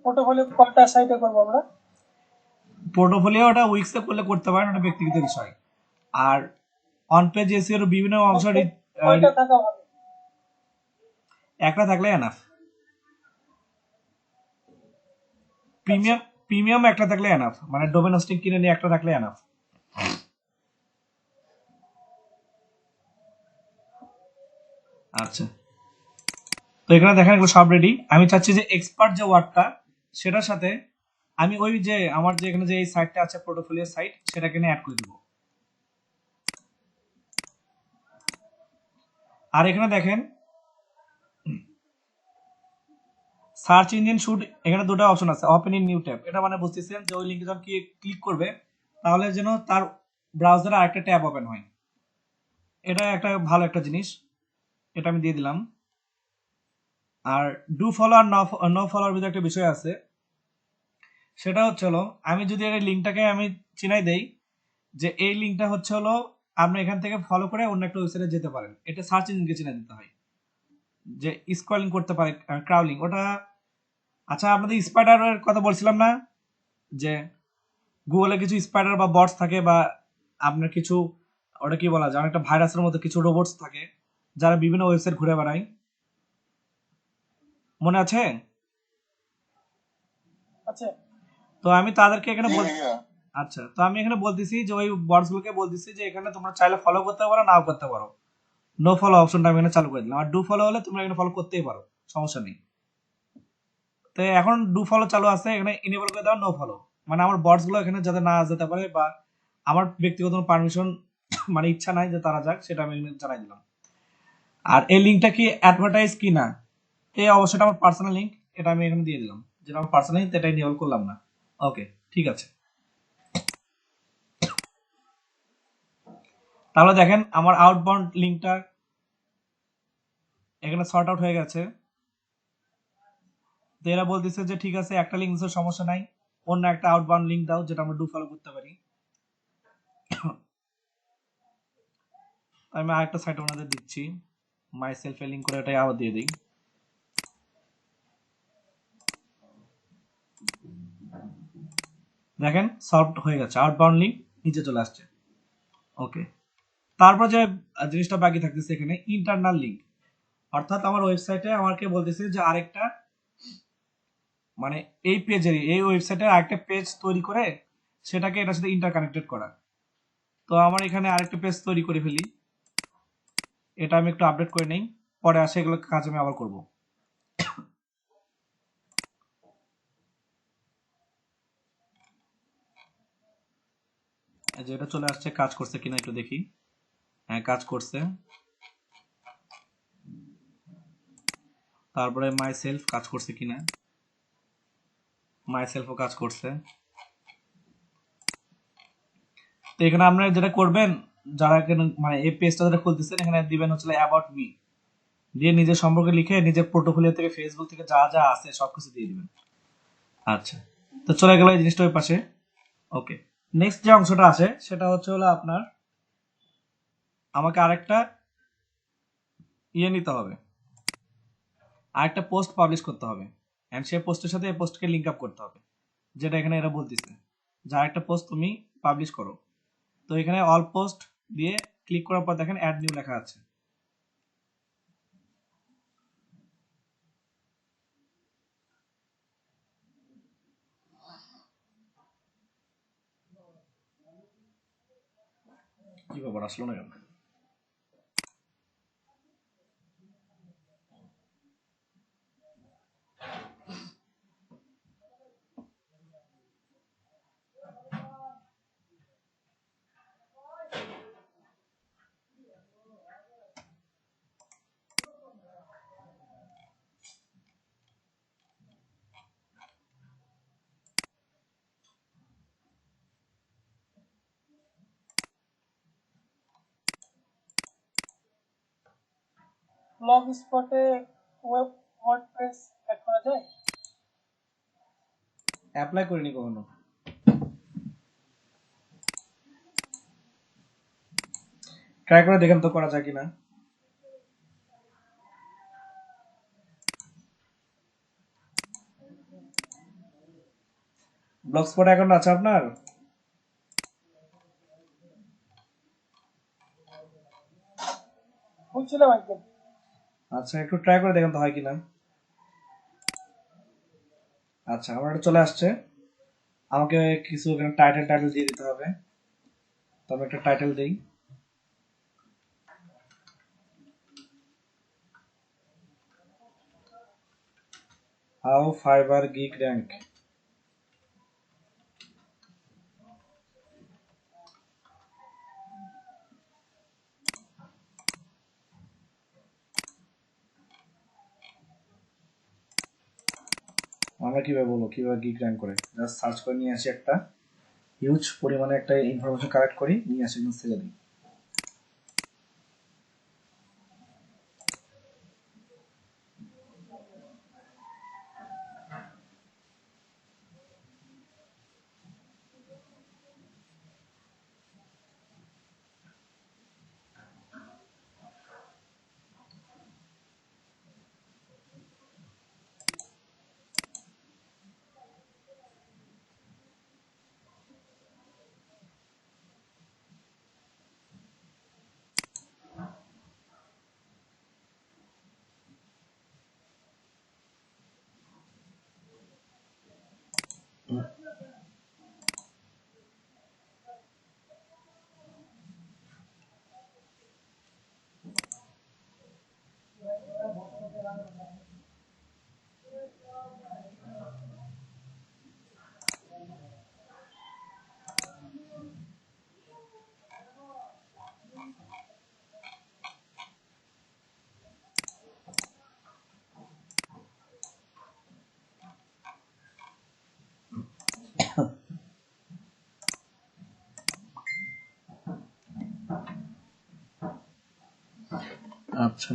পোর্টফোলিও কয়টা সাইটে করব আমরা? পোর্টফোলিও ওটা উইক্সে করলে করতে পারেন, ওটা ব্যক্তিগত বিষয়। আর অন পেজ এসিওর বিভিন্ন অংশ কয়টা থাকা ভালো? একটা থাকলে এনাফ। প্রিমিয়াম প্রিমিয়াম একটা থাকলে এনাফ, মানে ডোমেন হোস্টিং কিনে নিয়ে একটা থাকলে এনাফ। আচ্ছা, তো এখানে দেখেন এগুলো সব রেডি। আমি চাচ্ছি যে এক্সপার্ট যে ওয়ার্ডটা, সেটার সাথে আমি ওই যে আমার যে এখানে যে এই সাইটটা আছে পোর্টফোলিও সাইট, সেটাকে নিয়ে অ্যাড করে দিব। আর এখানে দেখেন সার্চ ইঞ্জিন শুড, এখানে দুটো অপশন আছে, ওপেন ইন নিউ ট্যাব। এটা মানে বুঝতেছেন যে ওই লিঙ্কে যখন ক্লিক করবে তাহলে যেন তার ব্রাউজারে আরেকটা ট্যাব ওপেন হয়। এটা একটা ভালো একটা জিনিস, এটা আমি দিয়ে দিলাম। আর ডু ফলো আর নো ফলোর ভিতরে একটা বিষয় আছে, সেটা হচ্ছে হলো আমি যদি এই লিঙ্কটাকে আমি চিনাই দেই যে এই লিঙ্কটা হচ্ছে হলো আপনি এখান থেকে ফলো করে অন্য একটা ওয়েবসাইটে যেতে পারেন, এটা সার্চ ইঞ্জিনকে চিনাই দিতে হয়। যে স্ক্রলিং করতে পারে, ক্রাউলিং, ওটা। আচ্ছা, আপনাদের স্পাইডারের কথা বলছিলাম না, যে গুগলে কিছু স্পাইডার বা বটস থাকে, বা আপনার কিছু ওটা কি বলা যায়, একটা ভাইরাসের মতো কিছু রোবটস থাকে যারা বিভিন্ন ওয়েবসাইট ঘুরে বেড়ায়, মনে আছে? আচ্ছা তো আমি তাদেরকে এখানে আচ্ছা, তো আমি এখানে বলতেছি যে ওই বটস গুলোকে বলতেছি যে এখানে তোমরা চাইলে ফলো করতে পারো, নাও করতে পারো। নো ফলো অপশনটা আমি এখানে চালু করে দিলাম। আর ডু ফলো হলে তোমরা এখানে ফলো করতেই পারো, সমস্যা নেই। তো এখন ডু ফলো চালু আছে, এখানে ইনেবল করে দাও নো ফলো, মানে আমার বটস গুলো এখানে যাতে না যেতে পারে, বা আমার ব্যক্তিগত পারমিশন মানে ইচ্ছা নাই যে তারা যাক, সেটা আমি এখানে জানাই দিলাম। আর এই লিঙ্কটা কি অ্যাডভার্টাইজ কি না, এই অবশ্যই আমার পার্সোনাল লিঙ্ক, এটা আমি এখানে দিয়ে দিলাম, যেটা আমার পার্সোনাল লিঙ্ক, এটা ইনেবল করলাম না। ওকে, ঠিক আছে। তাহলে দেখেন আমার আউটবাউন্ড লিঙ্কটা এখানে সর্ট আউট হয়ে গেছে। তো এরা বলতেছে যে ঠিক আছে, একটা লিঙ্ক দিতে সমস্যা নাই, অন্য একটা আউটবাউন্ড লিঙ্ক দাও যেটা আমরা ডু ফলো করতে পারি। আমি আরেকটা সাইট ওনাদের দিচ্ছি, মাই সেলফে লিঙ্ক করে এটাই আবার দিয়ে দিই। দেখেন সলভ হয়ে গেছে, আউটবাউন্ড লিঙ্ক নিচে চলে আসছে। ওকে, তারপর যে জিনিসটা বাকি থাকতেছে এখানে ইন্টারনাল লিঙ্ক, অর্থাৎ আমার ওয়েবসাইটে আমাকে বলতেছে যে আরেকটা, মানে এই পেজের, এই ওয়েবসাইটের আরেকটা পেজ তৈরি করে সেটাকে এটার সাথে ইন্টারকানেক্টেড করা। তো আমার এখানে আরেকটা পেজ তৈরি করে ফেলি, এটা আমি একটু আপডেট করে নেই, পরে আসে এগুলো কাজ আমি আবার করব। এই যে এটা চলে আসছে, কাজ করছে কিনা একটু দেখি। হ্যাঁ, কাজ করছে। তারপরে মাই সেলফ কাজ করছে কিনা, মাই সেলফও কাজ করছে। তো এখানে আপনারা যেটা করবেন, যারা এখানে মানে এই পেজটা যেটা খুলতেছেন, এখানে দিবেন হচ্ছে অ্যাবাউট মি, দিয়ে নিজের সম্পর্কে লিখে নিজের পোর্টফোলিও থেকে ফেসবুক থেকে যা যা আছে সবকিছু দিয়ে দিবেন। আচ্ছা, তো চলে গেল এই জিনিসটা ওই পাশে। ওকে, নেক্সট যে অংশটা আছে সেটা হচ্ছে হলো আপনার, আমাকে আরেকটা নিতে হবে, আরেকটা পোস্ট পাবলিশ করতে হবে, এন্ড সেই পোস্টের সাথে এই পোস্টকে লিংক আপ করতে হবে, যেটা এখানে এরা বলতেছে যে আরেকটা পোস্ট তুমি পাবলিশ করো। তো এখানে অল পোস্ট দিয়ে ক্লিক করার পর দেখেন অ্যাড নিউ লেখা আছে। কি ব্যাপার, আসলো না কেন? ব্লগ স্পটে ওয়েব ওয়ার্ডপ্রেস অ্যাড করা যায়? অ্যাপ্লাই করিনি কখনো, ট্রাই করে দেখেন তো করা যায় কিনা। ব্লগস্পট অ্যাকাউন্ট আছে আপনার? বুঝছিলাম একদম। আচ্ছা, একটু ট্রাই করে দেখেন তো হয় কিনা। আচ্ছা, আমার এটা চলে আসছে, আমাকে কিছু এখানে টাইটেল টাইটেল দিয়ে দিতে হবে। তো আমি একটা টাইটেল দিই, হাউ ফাইবার গিগ র্যাঙ্ক। আমরা কিভাবে বলবো কিভাবে গিগ র্যাঙ্ক করে, জাস্ট সার্চ করে নিয়ে আসি, একটা হিউজ পরিমাণে একটা ইনফরমেশন কালেক্ট করি, নিয়ে আসি ছেড়ে দিই। আচ্ছা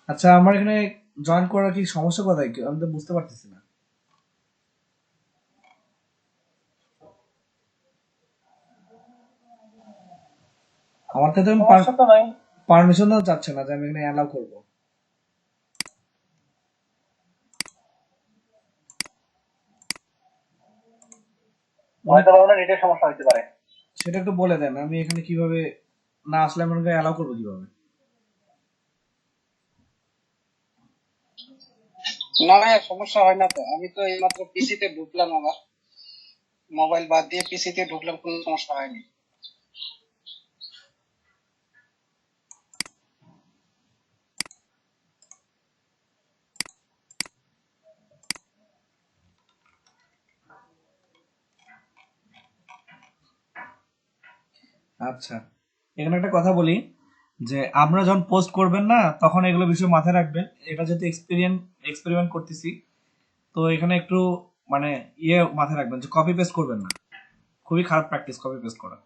আচ্ছা, আমার এখানে জয়েন করার কি সমস্যা কোথায়, আমি তো বুঝতে পারতেছি না। আমার তো সমস্যা তো নাই। পারমিশনও চাচ্ছে না যে আমি এখানে অ্যালাউ করবো। হয়তো আপনার নেটের সমস্যা হতে পারে। সেটা একটু বলে দেন, আমি এখানে কিভাবে না আসলে আমি অ্যালাউ করবো কিভাবে? না ভাইয়া, সমস্যা হয় না তো। আমি তো এইমাত্র পিসিতে ঢুকলাম, আমার মোবাইল বাদ দিয়ে পিসিতে ঢুকলাম, কোনো সমস্যা হয়নি। আচ্ছা, এখানে একটা কথা বলি যে আমরা যখন পোস্ট করবেন না তখন এগুলো বিষয় মাথায় রাখবেন। এটা যেহেতু এক্সপেরিমেন্ট করতেছি, তো এখানে একটু মানে মাথায় রাখবেন যে কপি পেস্ট করবেন না। খুবই খারাপ প্র্যাকটিস কপি পেস্ট করা।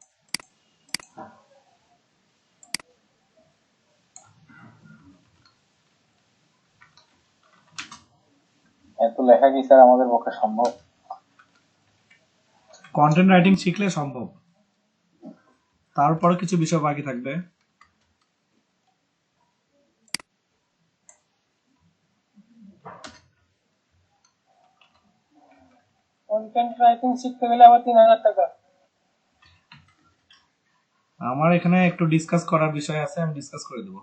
এত লেখা কি স্যার আমাদের পক্ষে সম্ভব? কন্টেন্ট রাইটিং শিখলে সম্ভব, তারপরে কিছু বিষয় বাকি থাকবে। কন্টেন্ট রাইটিং শিখতে গেলে আবার 3000 টাকা। আমার এখানে একটু ডিসকাস করার বিষয় আছে, আমি ডিসকাস করে দেবো।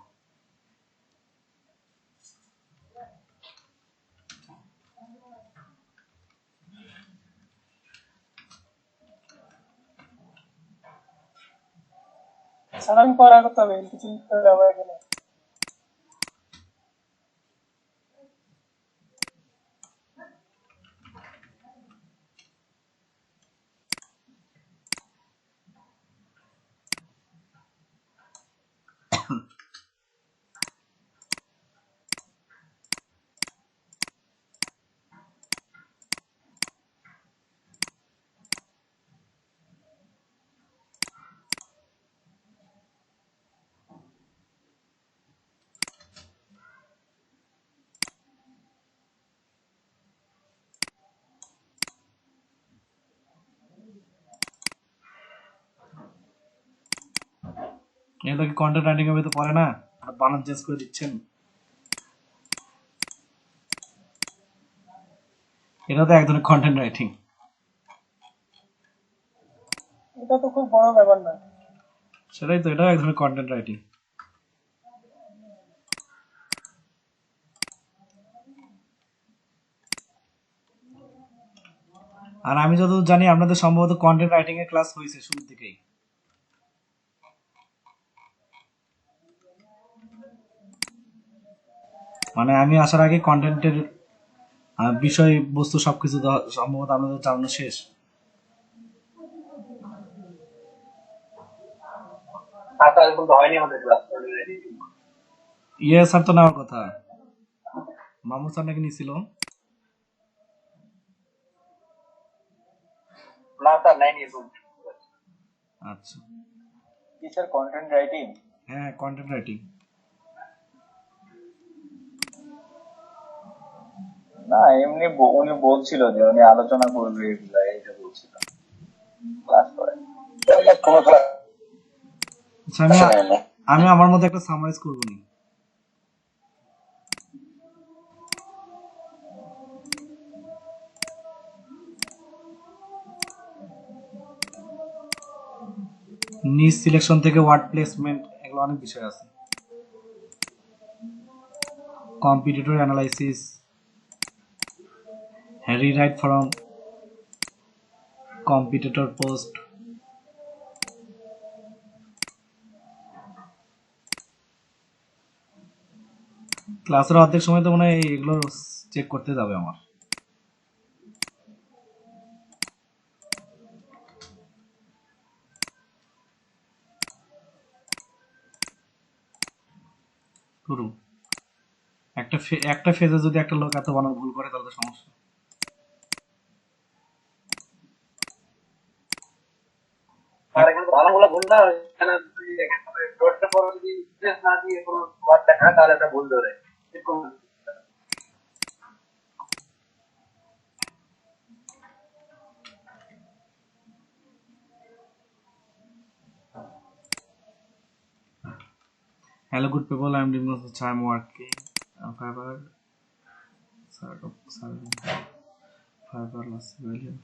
স্যার আমি পড়া করতে হবে, কিছু লিখতে হবে আমার এখানে। এগুলো কি কন্টেন্ট রাইটিং এর ভিতরে পড়ে না? আর বানান চেঞ্জ করে দিচ্ছেন, এটা তো এক ধরনের কন্টেন্ট রাইটিং। এটা তো খুব বড় ব্যাপার না। সেটাই তো, এটাও এক ধরনের কন্টেন্ট রাইটিং। আর আমি যতদূর জানি আপনাদের সম্ভবত কন্টেন্ট রাইটিং এর ক্লাস হয়েছে শুরুর দিকেই। মানে আমি আসার আগে কন্টেন্টের বিষয় বস্তু সবকিছু সম্ভবত আপনাদের জানানো শেষ। আচ্ছা, এখন তো হয়নি আমাদের ক্লাস। স্যার তো নেওয়ার কথা, মামুন স্যার নাকি নিছিল। না স্যার, নেয়নি এখন। আচ্ছা, কি স্যার কন্টেন্ট রাইটিং? হ্যাঁ কন্টেন্ট রাইটিং। না এমনি উনি বলছিল যে উনি আলোচনা করবে এগুলা, এইটা বলছিল ক্লাস করে। কোনো ক্লাস আচ্ছা, আমি আমার মতো একটা সামারাইজ করবো নি। নিজ সিলেকশন থেকে ওয়ার্ড প্লেসমেন্ট, এগুলো অনেক বিষয় আছে। Competitor analysis, rewrite from competitor post. ক্লাসের অর্ধেক সময় তো মনে হয় এগুলো চেক করতে যাবে আমার। শুরু একটা ফেজে যদি একটা লোক এত বানান ভুল করে তাহলে তো সমস্যা। আর এখানে তো না এখানে যদি দেখেন ডটটা পরে যদি স্পেস না দিয়ে কোনো ওয়ার্ড লেখা তাহলে এটা ভুল ধরে এরকম। Hello, good people. I'm doing the time working. Fiber, fiberless value.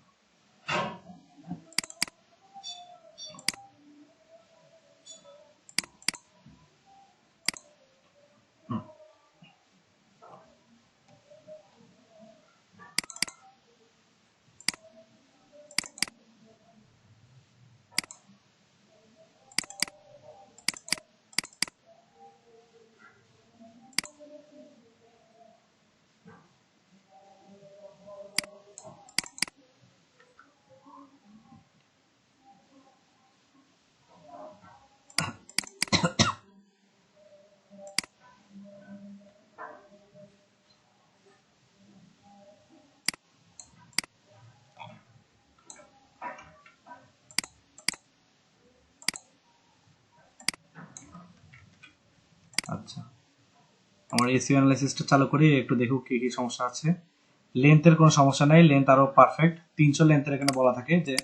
আচ্ছা, আমার এসইও অ্যানালাইসিসটা চালু করি, একটু দেখো কি কি সমস্যা আছে। লেন্থের কোনো সমস্যা নাই, লেন্থ আরো পারফেক্ট। 300 লেন্থের এখানে বলা থাকে যে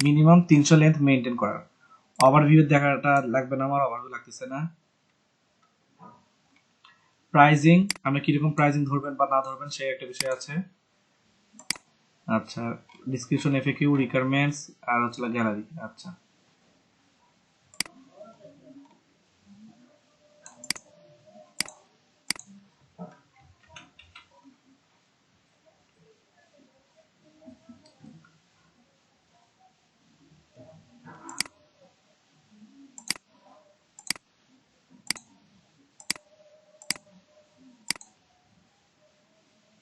মিনিমাম 300 লেন্থ মেইনটেইন করার। ওভারভিউ দেখাটা লাগবে না, আমার ওভারভিউ লাগতেছে না। প্রাইজিং, আপনি কিরকম প্রাইজিং ধরবেন বা না ধরবেন সেই একটা বিষয় আছে। আচ্ছা, ডিসক্রিপশন, এফএকিউ, রিকোয়ারমেন্টস আর হচ্ছে গ্যালারি। আচ্ছা,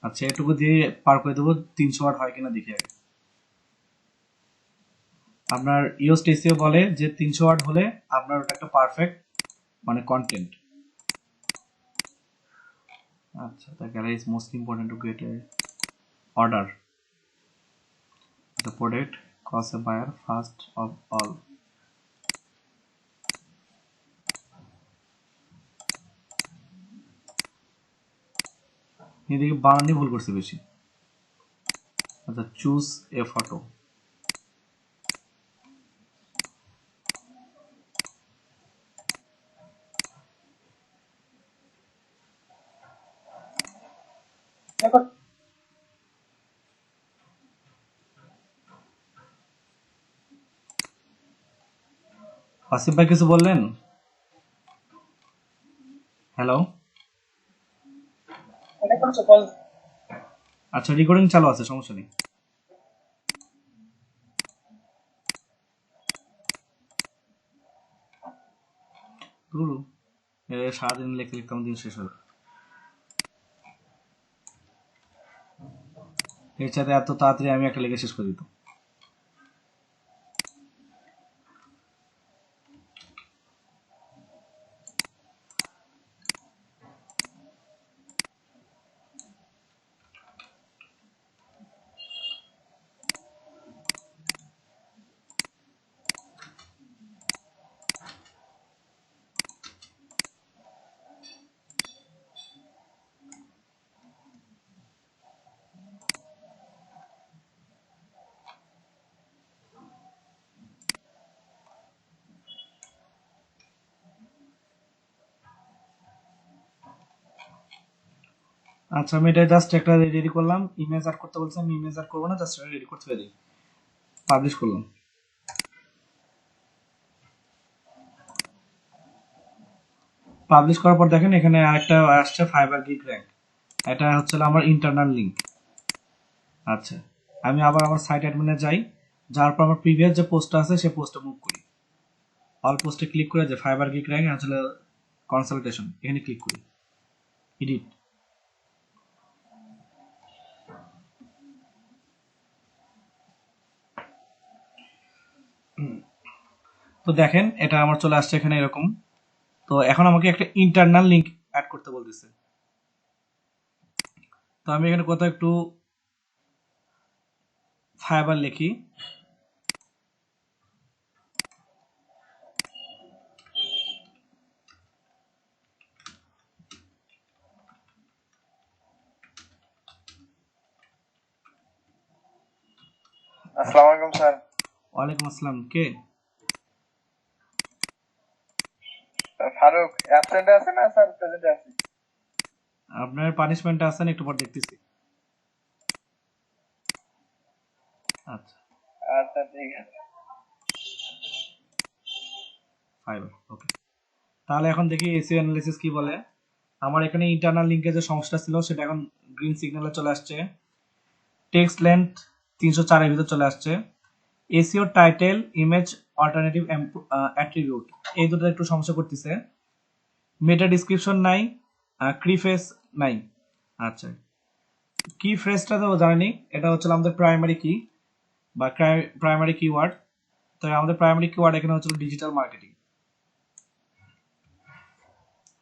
আচ্ছা এটুকু দিয়ে পার করে দেবো। 300 ওয়াট হয় কিনা দেখি আগে। আপনার ইওস টেসিও বলে যে 300 ওয়াট হলে আপনার ওটা একটা পারফেক্ট মানে কন্টেন্ট। আচ্ছা, the gallery is most important to get a order. The product costs a buyer first of all. এদিকে বানানই ভুল করছে বেশি। আচ্ছা, চুজ এ ফটো। দেখো আসিফ ভাই কিছু বললেন? হ্যালো। এটা করছো বল। আচ্ছা, রেকর্ডিং চালু আছে, সমস্যা নেই। গুরু সারাদিন লিখতে লিখতে আমার দিন শেষ হলো। এর সাথে এত তাড়াতাড়ি আমি একটা লিখে শেষ করে দিতাম। আচ্ছা, আমি এটা জাস্ট একটা রেডি করলাম। ইমেজ অ্যাড করতে বলছি, আমি ইমেজ অ্যাড করবো না, জাস্ট রেডি করতে পারি। পাবলিশ করলাম। পাবলিশ করার পর দেখেন এখানে আরেকটা আসছে, ফাইবার গিগ র্যাঙ্ক। এটা হচ্ছে আমার ইন্টারনাল লিঙ্ক। আচ্ছা, আমি আবার আমার সাইট অ্যাডমিনে যাই, যার পর আমার প্রিভিয়াস যে পোস্টটা আছে সেই পোস্টে মুভ করি। অল পোস্টে ক্লিক করে যে ফাইবার গিগ র্যাঙ্ক আসলে কনসালটেশন, এখানে ক্লিক করি, এডিট। তো দেখেন এটা আমার চলে আসছে এখানে এরকম। তো এখন আমাকে একটা ইন্টারনাল লিঙ্ক অ্যাড করতে বলতেছে। তো আমি এখানে কোথাও একটু ফাইবার লিখি, আসসালামু আলাইকুম স্যার। ওয়ালাইকুম আসসালাম, কে? ফারুক অ্যাবসেন্ট আছে না স্যার প্রেজেন্ট আছে? আপনার পানিশমেন্টে আছেন, একটু পর দেখতেছি। আচ্ছা, আচ্ছা ঠিক আছে। ফাইবার, ওকে। তাহলে এখন দেখি এসইও অ্যানালিসিস কি বলে। আমার এখানে ইন্টারনাল লিঙ্কেজের সমস্যা ছিল, সেটা এখন গ্রিন সিগন্যালে চলে আসছে। টেক্সট লেন্থ 304 এর ভিতর চলে আসছে। SEO title, image, alternative attribute, এই দুটো একটু সমস্যা করতেছে। মেটা ডিসক্রিপশন নাই, ক্রিফেস নাই। আচ্ছা, কি ফ্রেজটা তো জানেনি, এটা হচ্ছে আমাদের প্রাইমারি কি বা প্রাইমারি কিওয়ার্ড। তো আমাদের প্রাইমারি কিওয়ার্ড এখানে হচ্ছে ডিজিটাল মার্কেটিং,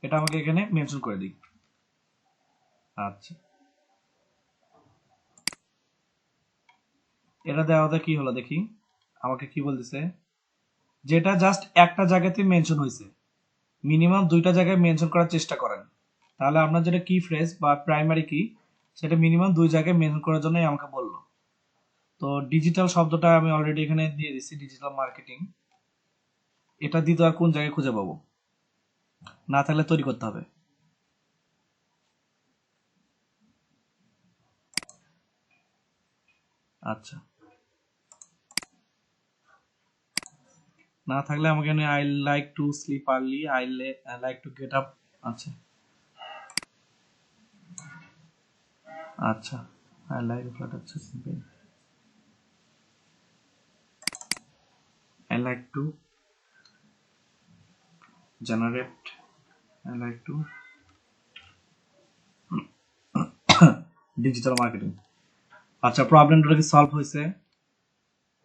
এটা আমাকে এখানে মেনশন করে দিই। আচ্ছা, এটা দেওয়াতে কি হলো দেখি, আমাকে কি বলতেছে, যেটা জাস্ট একটা জায়গাতে মেনশন হয়েছে, মিনিমাম 2টা জায়গায় মেনশন করার চেষ্টা করেন। তাহলে আপনার যেটা কি ফ্রেজ বা প্রাইমারি কি, সেটা মিনিমাম 2 জায়গায় মেনশন করার জন্যই আমাকে বললো। তো ডিজিটাল শব্দটা আমি অলরেডি এখানে দিয়ে দিচ্ছি, ডিজিটাল মার্কেটিং। এটা দিতে আর কোন জায়গায় খুঁজে পাবো, না থাকলে তৈরি করতে হবে। আচ্ছা, না থাকলে আমাকে I like to sleep early, I like to get up. আচ্ছা আচ্ছা, আই লাইক ফ্ল্যাট, আচ্ছা simple, I like to generate, I like to digital marketing. আচ্ছা, প্রবলেমটা কি সলভ হয়েছে?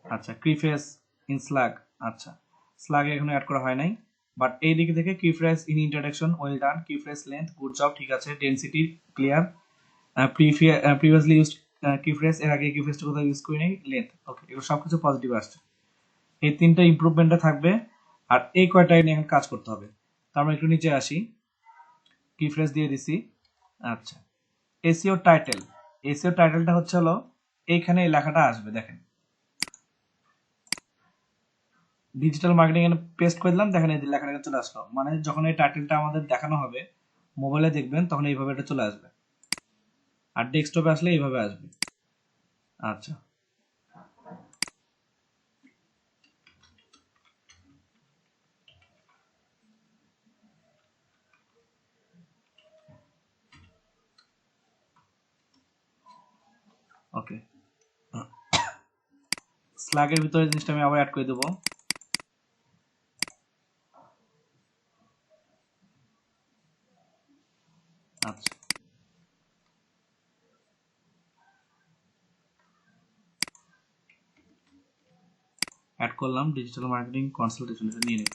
আচ্ছা, ক্রিফেস ইন স্ল্যাগ, আচ্ছা স্ল্যাগে এখনো অ্যাড করা হয় নাই, বাট এই দিকে থেকে keyphrase in introduction well done, keyphrase length good job, ঠিক আছে, density clear, previously used keyphrase, এর আগে কিফ্রেজটা কোথাও ইউজ করি নাই, লেন্থ ওকে, এগুলো সবকিছু পজিটিভ আসছে। এই 3টা ইমপ্রুভমেন্টে থাকবে, আর এই কয়টাই নিয়ে এখন কাজ করতে হবে। তো আমরা একটু নিচে আসি, কিফ্রেজ দিয়ে দিছি। আচ্ছা, এসইও টাইটেল, এসইও টাইটেলটা হচ্ছে হলো এইখানে এই লেখাটা আসবে, দেখেন ডিজিটাল মার্কেটিং এ পেস্ট করে দিলাম, দেখেন এই লেখাটা চলে আসলো। মানে যখন এই টাইটেলটা আমাদের দেখানো হবে মোবাইলে দেখবেন, তখন এইভাবে এটা চলে আসবে, আর ডেস্কটপে আসলে এইভাবে আসবে। আচ্ছা, ওকে, স্ল্যাগের ভিতরে জিনিসটা আমি আবার অ্যাড করে দেবো। আচ্ছা, অ্যাড করলাম ডিজিটাল মার্কেটিং কনসালটেশন, এটা নিয়ে নেব।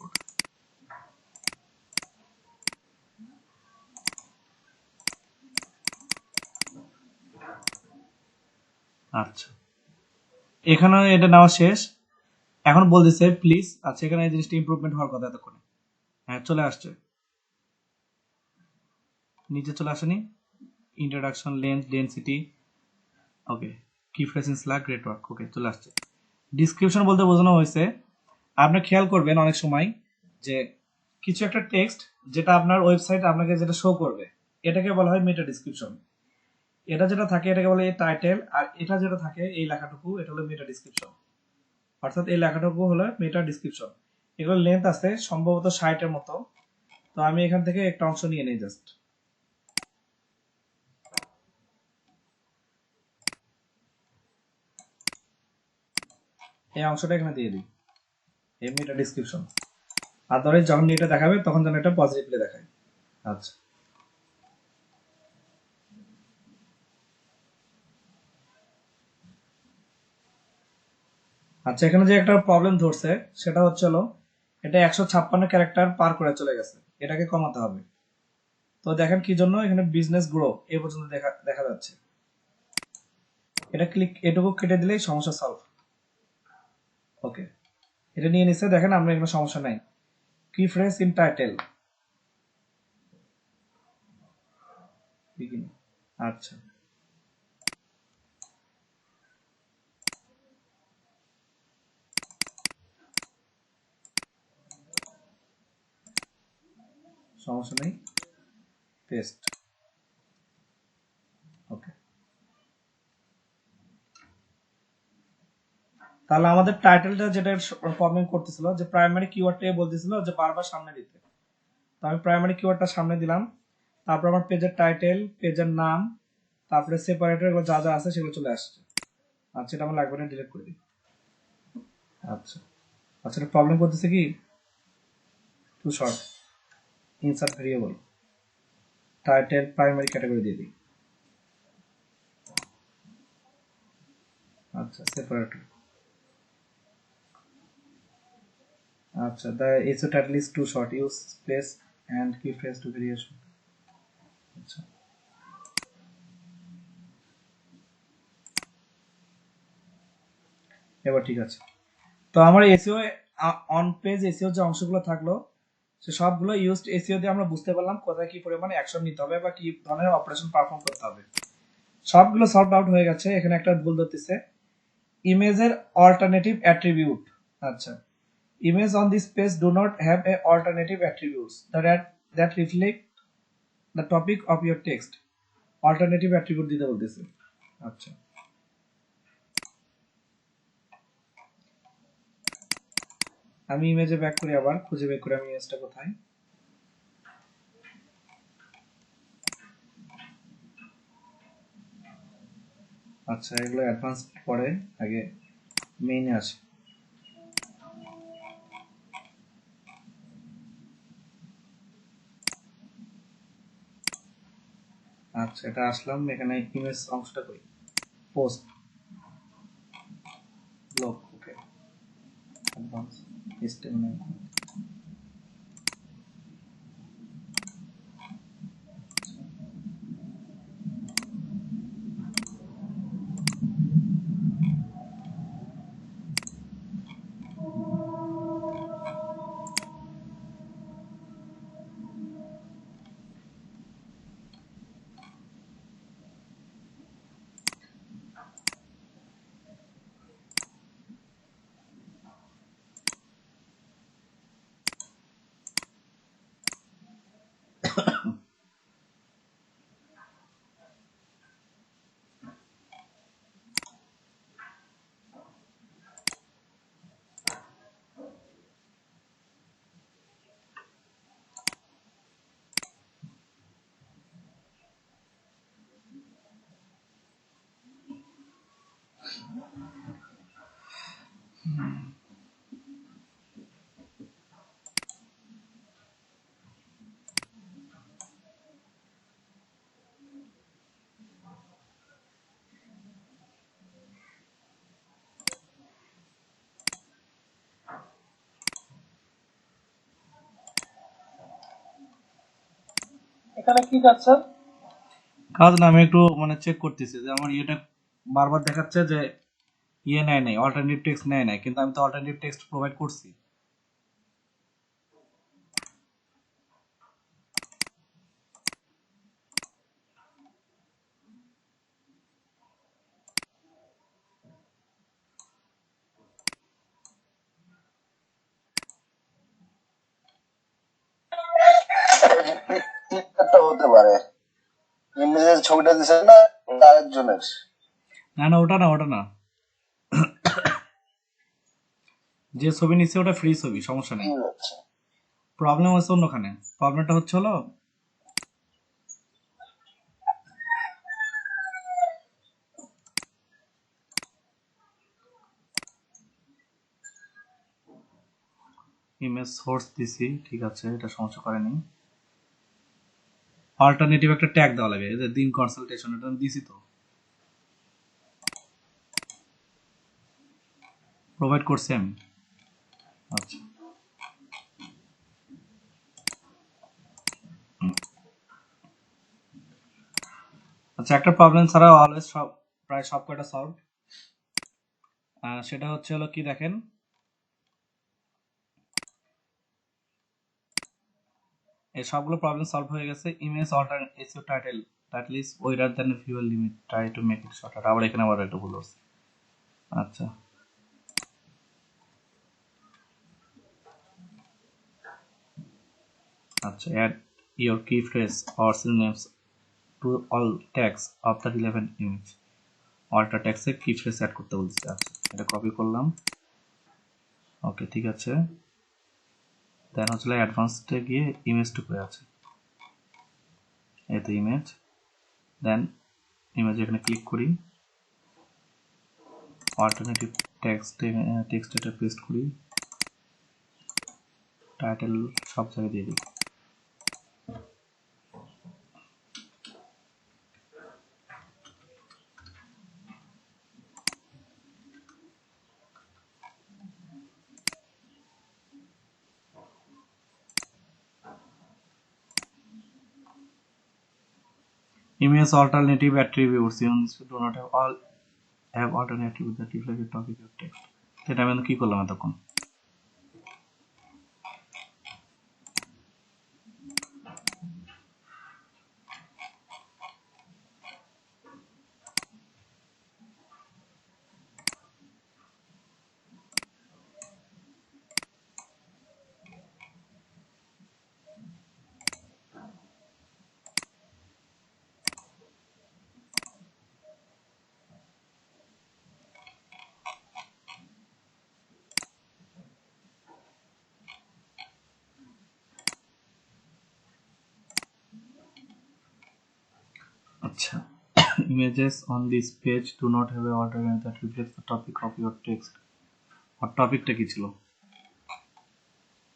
আচ্ছা, এখানে এটা নেওয়া শেষ। এখন বলতেছে প্লিজ, আচ্ছা এখানে এই জিনিসটা ইমপ্রুভমেন্ট হওয়ার কথা এতক্ষণে, হ্যাঁ চলে আসছে, নিচে চলে আসেনি, introduction, length, density, okay, key phrase in slug, great work, okay চলে আসছে। ডিসক্রিপশন বলতে বোঝানো হয়েছে, আপনি খেয়াল করবেন অনেক সময় যে কিছু একটা টেক্সট যেটা আপনার ওয়েবসাইট আপনাকে যেটা শো করবে, এটাকে বলা হয় মেটা ডিসক্রিপশন। এটা যেটা থাকে এটাকে বলে টাইটেল, আর এটা যেটা থাকে এই লেখাটুকু, এটা হলো মেটা ডিসক্রিপশন। অর্থাৎ এই লেখাটুকু হলো মেটা ডিসক্রিপশন। এগুলো লেন্থ আছে সম্ভবত 60 এর মতো। তো আমি এখান থেকে একটা অংশ নিয়ে নেই, জাস্ট এই অংশটা এখানে দিয়ে দিই, এই মেটা ডিসক্রিপশন। আর ধরে যখন এটা দেখাবে তখন যেন এটা পজিটিভলি দেখায়। আচ্ছা আচ্ছা, এখানে যে একটা প্রবলেম ধরছে সেটা হচ্ছে হলো এটা 156 ক্যারেক্টার পার করে চলে গেছে, এটাকে কমাতে হবে। তো দেখেন কি জন্য, এখানে বিজনেস গ্রো এই পর্যন্ত দেখা দেখা যাচ্ছে, এটা ক্লিক, এটুকু কেটে দিলেই সমস্যা সলভ। ওকে, এটা নিয়ে নিচ্ছে, দেখেন আমরা এখানে সমস্যা নাই। কি ফ্রেজ ইন টাইটেল, আচ্ছা সমস্যা নেই, পেস্ট। ওকে, তাহলে আমাদের টাইটেলটা যেটা প্রবলেম করতেছিল যে প্রাইমারি কিওয়ার্ডটাই বলতেছিল যে বারবার সামনে দিতে, তো আমি প্রাইমারি কিওয়ার্ডটা সামনে দিলাম, তারপর আমার পেজের টাইটেল, পেজের নাম, তারপরে সেপারেটর এগুলো যা যা আছে সেগুলো চলে আসছে। আচ্ছা, এটা আমার লাগবে না, ডিলিট করে দিই। আচ্ছা আচ্ছা, এটা প্রবলেম করতেছে কি, too short, insert variable, title primary category দিয়ে দিই। আচ্ছা, সেপারেটর। আচ্ছা, the SEO title is too short, use space and key phrase to variation। আচ্ছা, এবার ঠিক আছে। তো আমার এসইও অন পেজ এসইও যে অংশগুলো থাকলো সে সবগুলো ইউজড এসইও দিয়ে আমরা বুঝতে পারলাম কোথায় কি পরিমাণে অ্যাকশন নিতে হবে বা কি ধরনের অপারেশন পারফর্ম করতে হবে। সবগুলো সলভ আউট হয়ে গেছে। এখানে একটা ভুল ধরতেছে, ইমেজের অল্টারনেটিভ অ্যাট্রিবিউট। আচ্ছা, image on this page do not have a alternative attributes that reflect the topic of your text. Alternative attribute দিতে বলতেছে। আচ্ছা, আমি ইমেজে ব্যাক করি, আবার খুঁজে বের করি আমি ইমেজটা কোথায়। আচ্ছা, এগুলো অ্যাডভান্স পরে, আগে মেইনে আসি। আচ্ছা, এটা আসলাম, এখানে ইমেজ অংশটা কই, পোস্ট ব্লক। ওকে, অ্যাডভান্স HTML। এখানে কি যাচ্ছে? কাজ না, আমি একটু মানে চেক করতেছি যে আমার ইয়েটা বারবার দেখাচ্ছে যে ইয়ে নেয় নাই, অল্টারনেটিভ টেক্সট নেয় নাই, কিন্তু আমি তো অল্টারনেটিভ টেক্সট প্রোভাইড করছি। একটা হতে পারে, ইমেজের ছবিটা দিছে না, ওটা আরেকজনের। না না, ওটা না, ওটা না, যে ছবি নিচ্ছে ওটা ফ্রি ছবি, সমস্যা নেই। ঠিক আছে। প্রবলেম হচ্ছে অন্যখানে। প্রবলেমটা হচ্ছে হলো ইমেজ সোর্স দিছি, ঠিক আছে, এটা সমস্যা করেনি। অল্টারনেটিভ একটা ট্যাগ দেওয়া লাগে, এই যে দিন কনসালটেশন, এটা আমি দিছি তো, প্রোভাইড করছি আমি। আচ্ছা আচ্ছা, একটা প্রবলেম ছাড়া অলওয়েজ সব, প্রায় সব কয়টা সলভ। সেটা হচ্ছে হলো কি, দেখেন এই সবগুলো প্রবলেম সলভ হয়ে গেছে। Image alter SEO title, title is wider than viewable limit, try to make it shorter. আবার এখানে আবার একটা ভুল হচ্ছে। আচ্ছা আচ্ছা, add your key phrase or synonyms to all tags of the relevant image. Alter text A key phrase add করতে বলছে। আচ্ছা, এটা কপি করলাম। ওকে, ঠিক আছে। দেন হচ্ছে অ্যাডভান্সডে গিয়ে ইমেজটুকু আছে, এই তো ইমেজ। দেন ইমেজ এখানে ক্লিক করি, অল্টারনেটিভ টেক্সট এটা পেস্ট করি, টাইটেল সব জায়গায় দিয়ে দিই। Image alternative attributes you do not have alternative that reflect the topic of text. সেটা আমি কি করলাম এতক্ষণ? আচ্ছা, images on this page do not have a alternative that reflects the topic of your text. আর টপিকটা কি ছিল?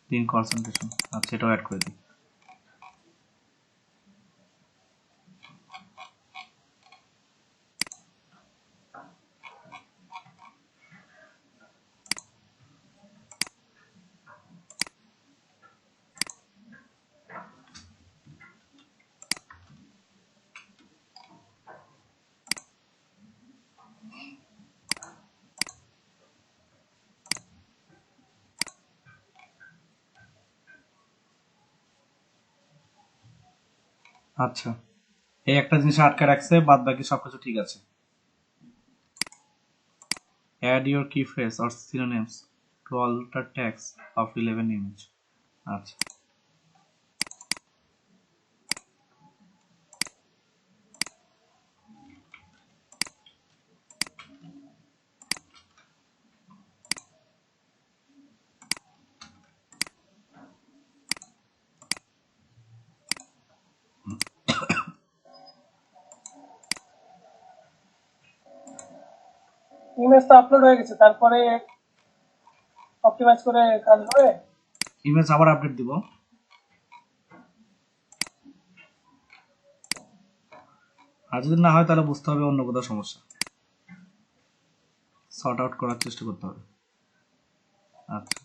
দিন কনসেন্ট্রেশন। আচ্ছা, এটাও অ্যাড করে দিই। আচ্ছা, এই একটা জিনিস আটকে রাখছে, বাদ বাকি সবকিছু ঠিক আছে। Add your key phrase or synonyms to alter text of relevant image. আচ্ছা, ইমেজ তো আপলোড হয়ে গেছে, তারপরে অপটিমাইজ করে কাজ হবে। ইমেজ আবার আপডেট দিব। আর যদি না হয় তাহলে বুঝতে হবে অন্য কোথাও সমস্যা, সর্ট আউট করার চেষ্টা করতে হবে। আচ্ছা,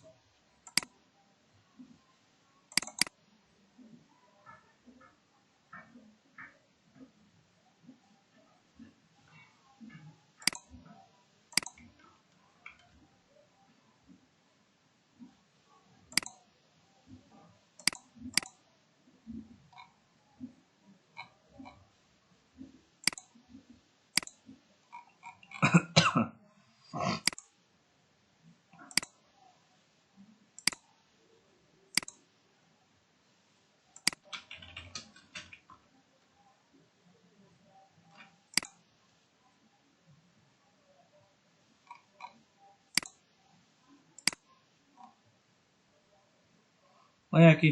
ওই একই।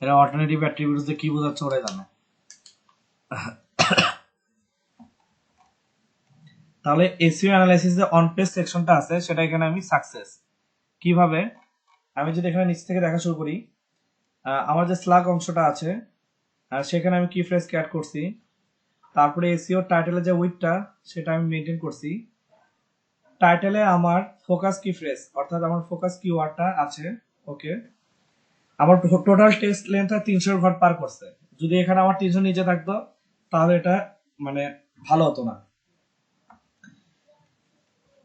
এরা অল্টারনেটিভ অ্যাট্রিবিউটস দিয়ে কি বোঝাচ্ছে ওরাই জানে। তাহলে এসইও অ্যানালাইসিস যে অন পেজ সেকশনটা আছে সেটা এখানে আমি সাকসেস কিভাবে, আমি যদি এখানে নিচ থেকে দেখা শুরু করি, আমার যে স্লাগ অংশটা আছে সেখানে আমি কি ফ্রেজ অ্যাড করছি, তারপরে এসইও টাইটেলের যে উইথটা সেটা আমি মেনটেন করছি। টাইটেলে আমার ফোকাস কি ফ্রেজ অর্থাৎ আমার ফোকাস কিওয়ার্ডটা আছে। ওকে, আমার টোটাল টেক্সট লেন্থ 300 ঘর পার করছে। যদি এখানে আমার 300 নিচে থাকতো তাহলে এটা মানে ভালো হতো না।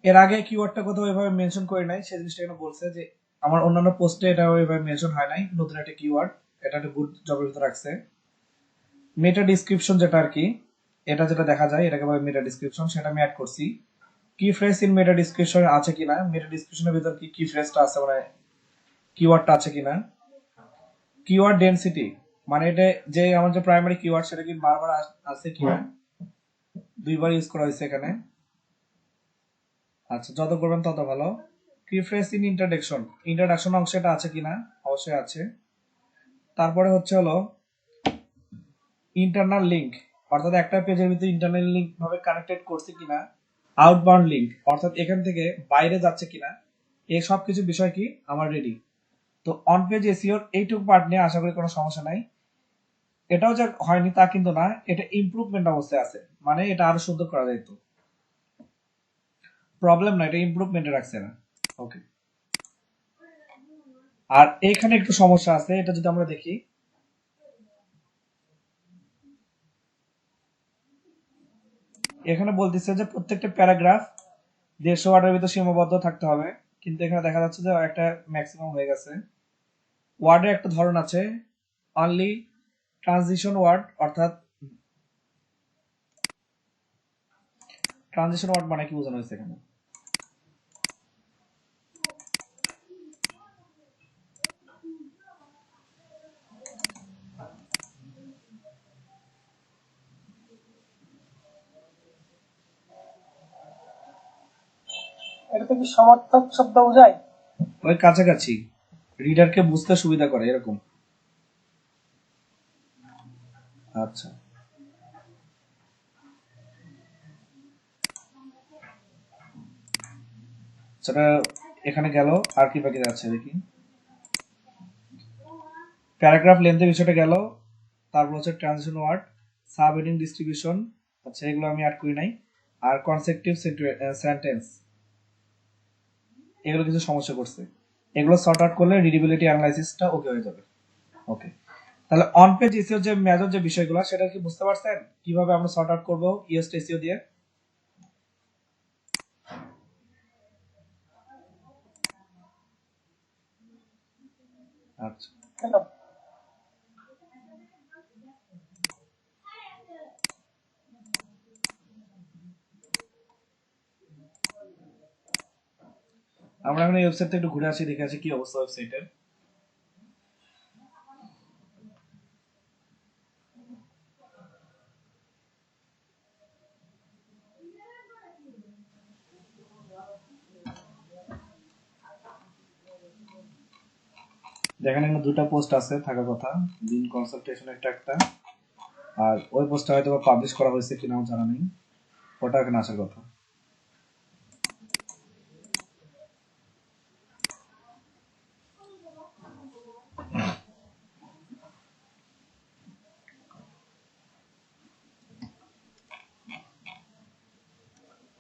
এর আগে কিওয়ার্ডটা কোথাও এভাবে মেনশন করি নাই, সেই জিনিসটা এখানে বলছে যে আমার অন্যান্য পোস্টে এটা ওইভাবে মেনশন হয় নাই, নতুন একটা কিওয়ার্ড, এটা একটা গুড জবের ভিতরে রাখছে। মেটা ডিসক্রিপশন যেটা আর কি, এটা যেটা দেখা যায় এটাকে বলে মেটা ডিসক্রিপশন, সেটা আমি অ্যাড করছি। কি ফ্রেজ ইন মেটা ডিসক্রিপশন আছে কিনা, মেটা ডিসক্রিপশনের ভিতর কি কি ফ্রেজটা আছে মানে কিওয়ার্ডটা আছে কিনা। কিওয়ার্ড ডেনসিটি মানে এটা যে আমার যে প্রাইমারি কিওয়ার্ড সেটা কি বারবার আছে কিনা, দুইবার ইউজ করা হয়েছে এখানে। আচ্ছা, যত করবেন তত ভালো। প্রিফারেন্স ইন ইন্ট্রোডাকশন অংশ এটা আছে কিনা, অবশ্যই আছে। তারপরে হচ্ছে হলো ইন্টারনাল লিংক, অর্থাৎ একটা পেজের ভিতরে ইন্টারনাল লিংক ভাবে কানেক্টেড করছে কিনা। আউটবাউন্ড লিংক, অর্থাৎ এখান থেকে বাইরে যাচ্ছে কিনা। এই সব কিছু বিষয় কি আমার রেডি। তো অন পেজ এসইওর এইটুকু পার্ট নিয়ে আশা করি কোনো সমস্যা নাই। এটাও যে হয়নি তা কিন্তু না, এটা ইমপ্রুভমেন্ট অবস্থায় আছে, মানে এটা আরো সুন্দর করা যেত। প্রবলেম না, এটা ইমপ্রুভমেন্টে রাখছে না। ওকে, আর এইখানে একটু সমস্যা আছে, এটা যদি আমরা দেখি, এখানে বলতেছে যে প্রত্যেকটা প্যারাগ্রাফ 150 ওয়ার্ডের ভিতর সীমাবদ্ধ থাকতে হবে, কিন্তু এখানে দেখা যাচ্ছে যে একটা ম্যাক্সিমাম হয়ে গেছে। ওয়ার্ডের একটা ধরন আছে অনলি ট্রানজিশন ওয়ার্ড, অর্থাৎ ট্রানজিশন ওয়ার্ড মানে কি বোঝানো হয়েছে এখানে। এটাতে কি সমর্থক শব্দ বোঝায়? ওই কাছাকাছি, রিডারকে বুঝতে সুবিধা করে এরকম। আচ্ছা, সেটা এখানে গেল। আর কি বাকি আছে দেখি, প্যারাগ্রাফ লেন্থের বিষয়টা গেল। তারপর হচ্ছে transition word, subheading distribution, আচ্ছা এগুলো আমি অ্যাড করি নাই। আর কনসেপটিভ সেন্টেন্স, এগুলো কিছু সমস্যা করছে। এগুলো সর্ট আউট করলে রিডেবিলিটি অ্যানালাইসিসটা ওকে হয়ে যাবে। ওকে, তাহলে অন পেজ এসইও যে মেজর যে বিষয়গুলো সেটা কি বুঝতে পারছেন কিভাবে আমরা সর্ট আউট করব ইএসটি এসইও দিয়ে? আচ্ছা, কেন? আমরা এখন এই ওয়েবসাইটটা একটু ঘুরে আসি, দেখে আসি কি অবস্থা ওয়েবসাইটের। দেখেন এখানে দুটো পোস্ট আছে থাকার কথা, দিন কনসালটেশন একটা, আর ওই পোস্টটা হয়তো পাবলিশ করা হয়েছে কিনা আমার জানা নেই, ওটা এখানে আসার কথা।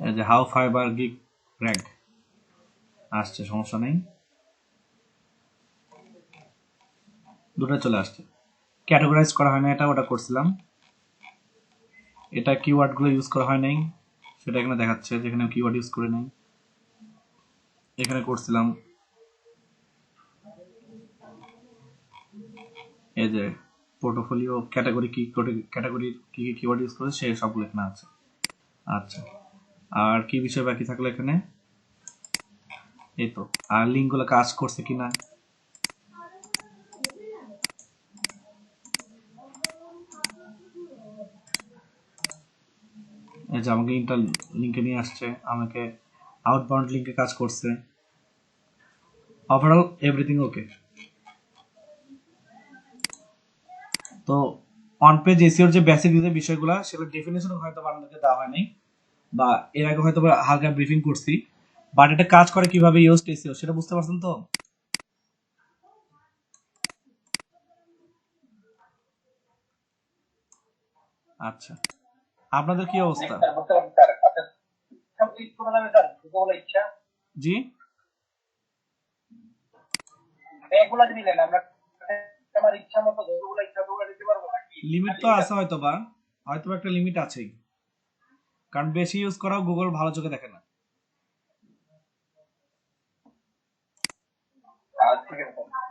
এই যে হাউ ফাইবার গিগ র্যাঙ্ক আসছে, সমস্যা নেই, দুটো চলে আসছে। ক্যাটাগরাইজ করা হয় না, এটা ওটা করছিলাম। এটা কিওয়ার্ড গুলো ইউজ করা হয় নাই, সেটা এখানে দেখাচ্ছে যেখানে কিওয়ার্ড ইউজ করে নাই, এখানে করছিলাম। এই যে পোর্টফোলিও ক্যাটাগরি কি ক্যাটাগরির কি কি কিওয়ার্ড ইউজ করেছে সেই সবগুলো এখানে আছে। আচ্ছা, আর কি বিষয় বাকি থাকলো এখানে, এই তো। আর লিঙ্ক গুলো কাজ করছে কিনা, এই যে আমাকে ইন্টার লিঙ্কে নিয়ে আসছে, আমাকে আউটবাউন্ড লিঙ্কে কাজ করছে। Overall everything okay. তো অন পেজ এসইওর যে বেসিক যে বিষয়গুলো সেগুলো ডেফিনেশন হয়তো আপনাদেরকে দেওয়া হয়নি, বা এর আগে হয়তো হালকা ব্রিফিং করছি, বাট এটা কাজ করে কিভাবে ইউজ এসইও সেটা বুঝতে পারছেন তো? আচ্ছা, আপনাদের কি অবস্থা? স্যার বুঝতে পারছি স্যার। আচ্ছা, কমপ্লিট করে যাবে স্যার, যতগুলো ইচ্ছা। জি, ব্যাগগুলো যে নিলেন আমরা আমার ইচ্ছা মতো যতগুলো ইচ্ছা ততগুলো নিতে পারবো নাকি? লিমিট তো আছে হয়তোবা, হয়তোবা একটা লিমিট আছেই, কারণ বেশি ইউজ করাও গুগল ভালো চোখে দেখে না। ঠিক আছে স্যার।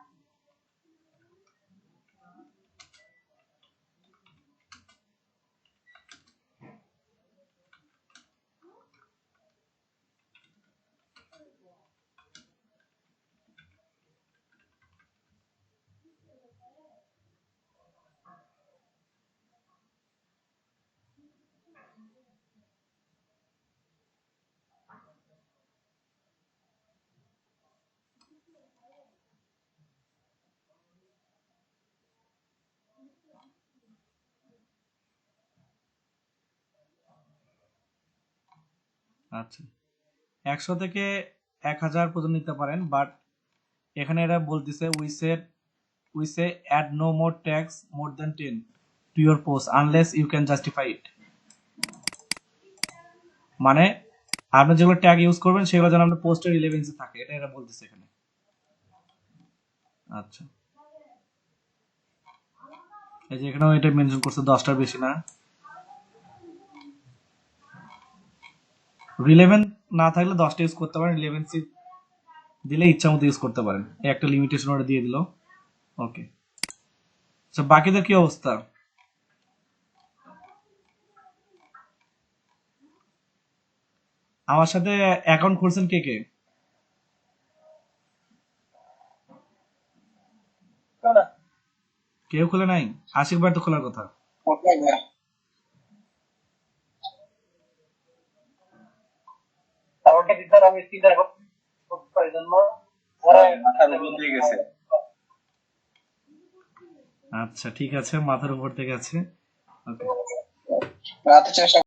আচ্ছা, 100 থেকে 1000 পর্যন্ত নিতে পারেন, বাট এখানে এরা বলতেছে we say add no more tags more than 10 to your post unless you can justify it. মানে আপনি যেগুলো ট্যাগ ইউজ করবেন সেগুলো যেন আপনার পোস্টের রিলেভেন্সি থাকে, এটা এরা বলতেছে এখানে। আচ্ছা, এই যে এখানেও এটা মেনশন করছে 10টার বেশি না। রিলেভেন্ট না থাকলে 10টা ইউজ করতে পারেন, রিলেভেন্সি দিলে ইচ্ছা মতো ইউজ করতে পারেন, এই একটা লিমিটেশন ওরা দিয়ে দিল। ওকে, আচ্ছা বাকিদের কি অবস্থা? আমার সাথে অ্যাকাউন্ট খুলছেন কে কে? কেউ না। কেউ খুলে নাই? আশিক ভাই তো খোলার কথা। কোথায় ভাইয়া? আমাকে দিতে আমি চিন্তা করতে পারি জন্য পরে মাথার উপর দিয়ে গেছে। আচ্ছা ঠিক আছে, মাথার উপর থেকে আছে। ওকে, রাতে চেষ্টা